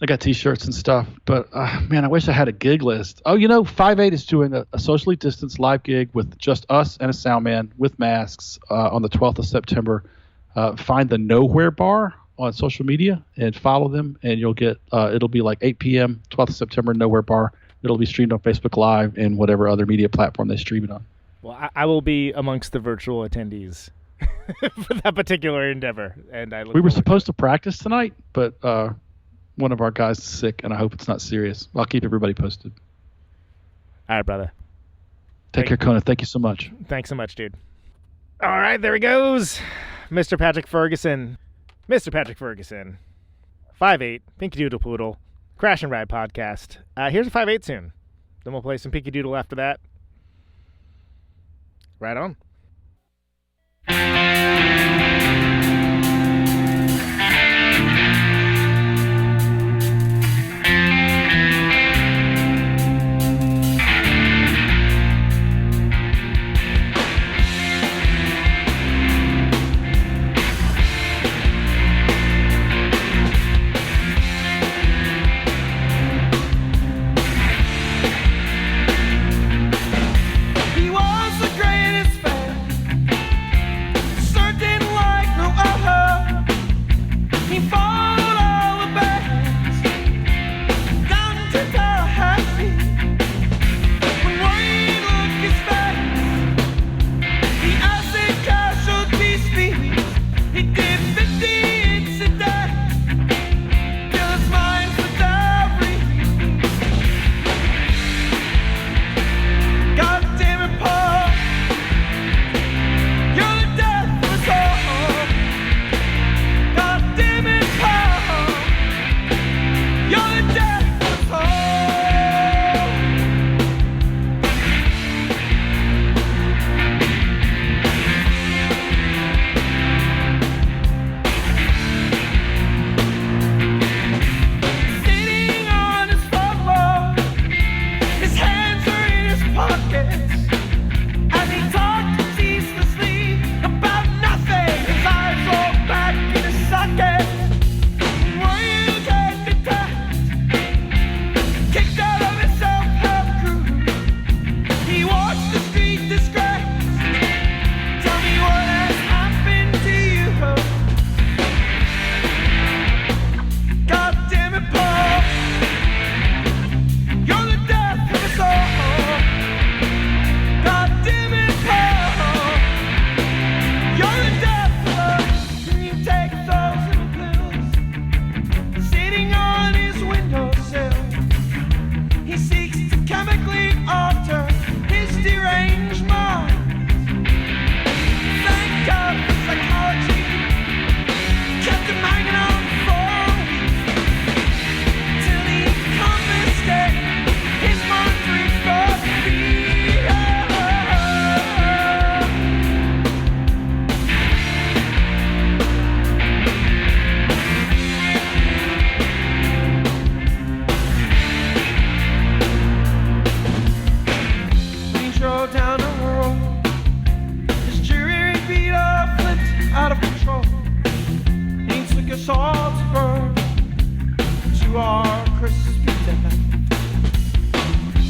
Speaker 10: I got T-shirts and stuff. But, man, I wish I had a gig list. Oh, 5/8 is doing a socially distanced live gig with just us and a sound man with masks on the 12th of September. Find the Nowhere Bar on social media and follow them, and you'll get it'll be like 8 p.m. 12th of September, Nowhere Bar. It'll be streamed on Facebook Live and whatever other media platform they stream it on.
Speaker 5: Well, I will be amongst the virtual attendees for that particular endeavor, and
Speaker 10: we were supposed to practice tonight, but one of our guys is sick, and I hope it's not serious. I'll keep everybody posted.
Speaker 5: All right, brother.
Speaker 10: Take care, Conan. Thank you so much.
Speaker 5: Thanks so much, dude. All right, there he goes. Mr. Patrick Ferguson. Mr. Patrick Ferguson. 5'8", Pinky Doodle Poodle. Crash and Ride podcast. Here's a 5'8" soon. Then we'll play some Pinky Doodle after that. Right on.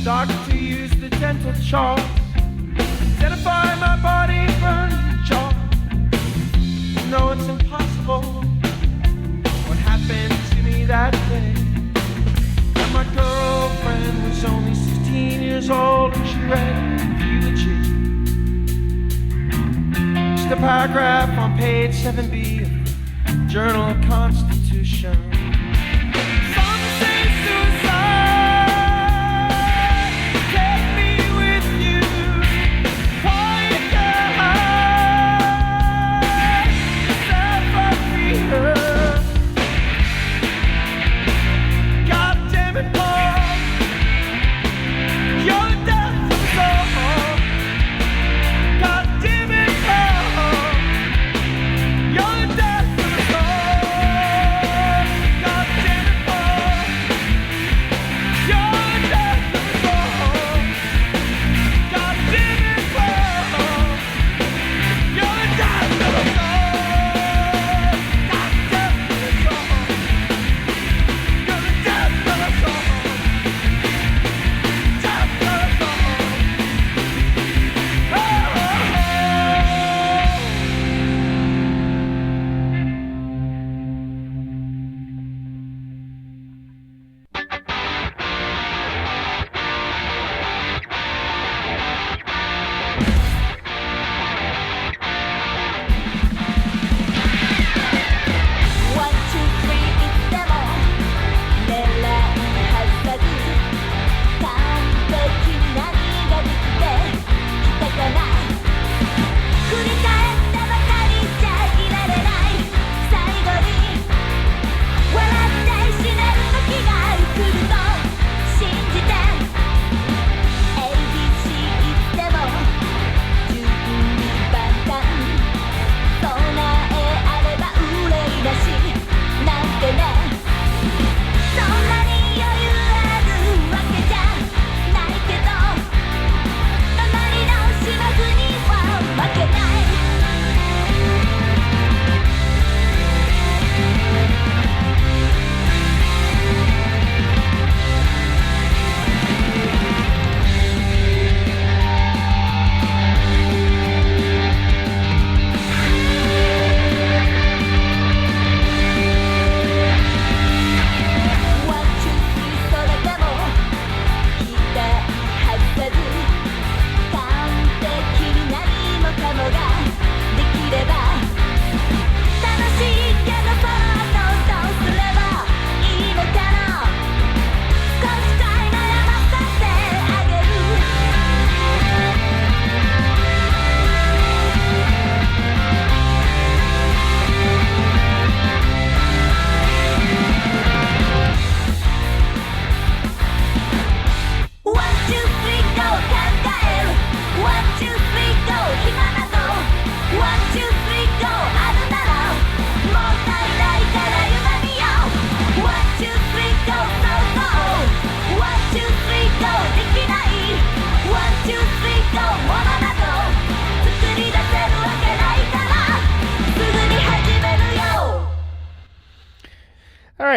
Speaker 8: Doctor used the dental chart, identify my body from the jaw. No, it's impossible. What happened to me that day? And my girlfriend was only 16 years old and she read eulogy. Just a paragraph on page 7B of the Journal of Constitution. Some say suicide. Take me with you. Why you can't hide yourself from fear. God damn it, Paul. You're the death of us all. God damn it, Paul. You're the death of us all.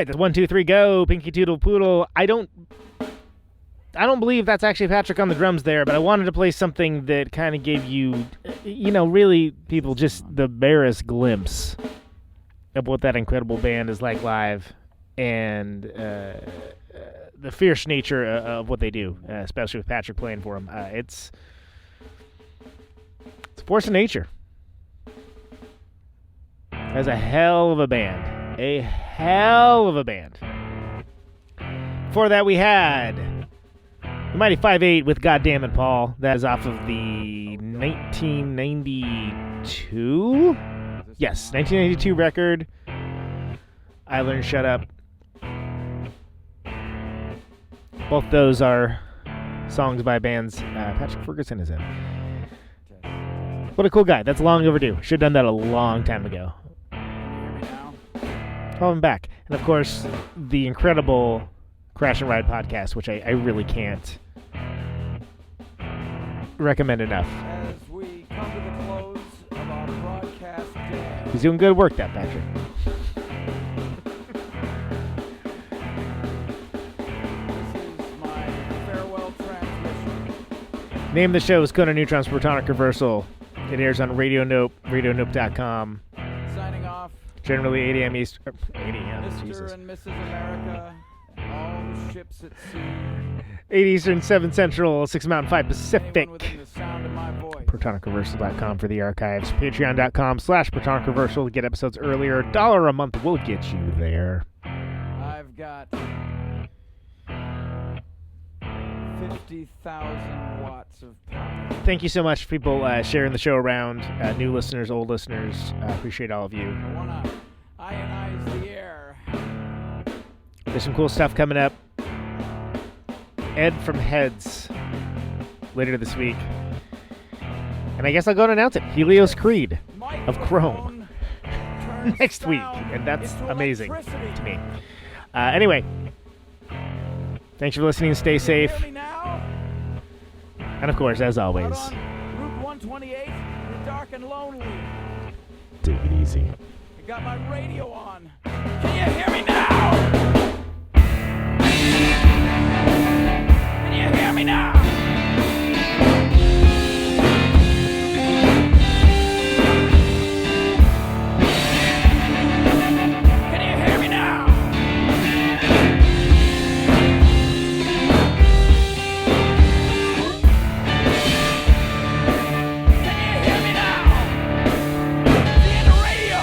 Speaker 5: right, that's 1, 2, 3, go, Pinky Doodle Poodle. I don't believe that's actually Patrick on the drums there, but I wanted to play something that kind of gave you, really people just the barest glimpse of what that incredible band is like live, and the fierce nature of what they do, especially with Patrick playing for them. It's a force of nature. That's a hell of a band. A hell of a band. Before that, we had the Mighty 5/8 with Goddamn It, Paul. That is off of the 1992? Yes, 1992 record. I Learned Shut Up. Both those are songs by bands Patrick Ferguson is in. What a cool guy. That's long overdue. Should have done that a long time ago. Call him back. And, of course, the incredible Crash and Ride podcast, which I really can't recommend enough.
Speaker 8: As we come to the close of our broadcast day.
Speaker 5: He's doing good work, that Patrick.
Speaker 8: This is my farewell transmission.
Speaker 5: Name of the show is Conan Neutron's Protonic Reversal. It airs on Radio Nope, radionope.com.
Speaker 8: Signing off.
Speaker 5: Generally 8 a.m. Eastern. 8 a.m.
Speaker 8: Mr.
Speaker 5: Jesus.
Speaker 8: and Mrs. America and all the ships at sea.
Speaker 5: 8 Eastern, 7 Central, 6 Mountain, 5 Pacific.
Speaker 8: Anyone within the sound of my voice.
Speaker 5: ProtonicReversal.com for the archives. Patreon.com/Protonic Reversal to get episodes earlier. $1 a month will get you there.
Speaker 8: I've got 50,000 watts of power.
Speaker 5: Thank you so much for people sharing the show around. New listeners, old listeners. Appreciate all of you.
Speaker 8: I want to ionize the air.
Speaker 5: There's some cool stuff coming up. Ed from Heads later this week. And I guess I'll go and announce it. Helios Creed of Chrome next week. And that's amazing to me. Anyway, thanks for listening. Stay safe. And of course, as always,
Speaker 8: Route 128, you're dark and lonely.
Speaker 5: take it easy.
Speaker 8: I got my radio on. Can you hear me now? Can you hear me now? Can you hear me now? Can you hear me now? See the radio.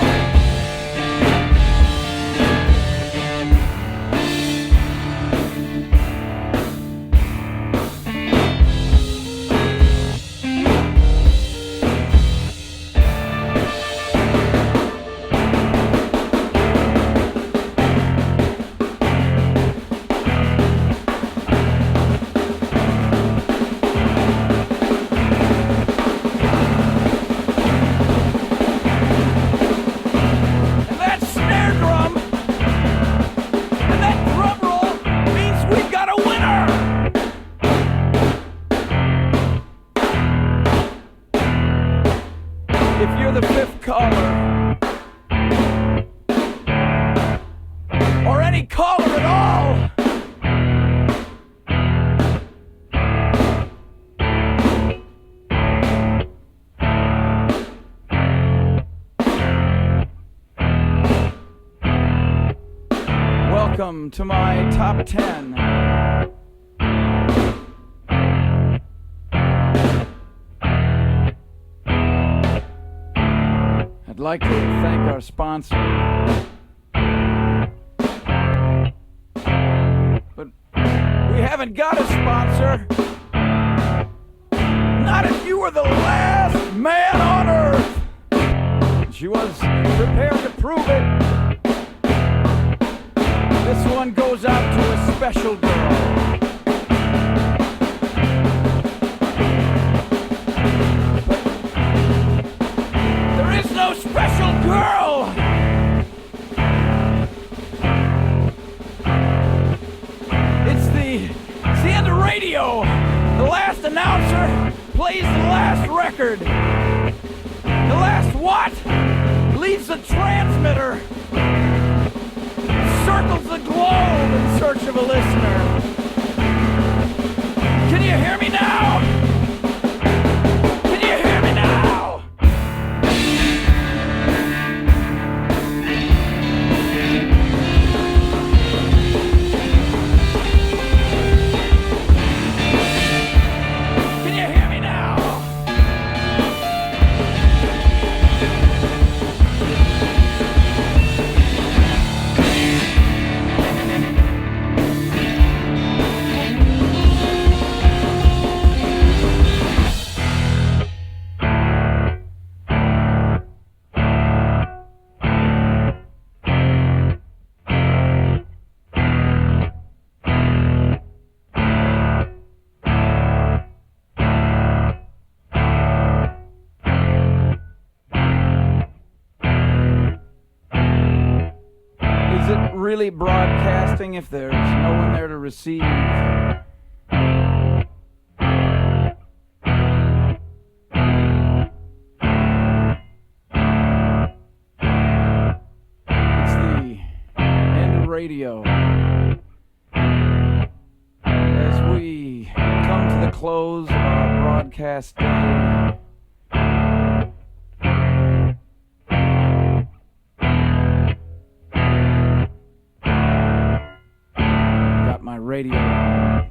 Speaker 8: And that snare drum and that drum roll means we've got a winner. If you're the fifth caller, or any caller at all, welcome to my top 10. I'd like to thank our sponsor. But we haven't got a sponsor. Not if you were the last man on earth. She was prepared to prove it. This one goes out to a special girl. But there is no special girl. It's the end of radio. The last announcer plays the last record. The last what? Leaves the transmitter. circles the globe in search of a listener. Can you hear me now? Can you hear me now? Can you hear me now? Is it really broadcasting if there's no one there to receive? It's the end of radio. As we come to the close of our broadcast day, got my radio on.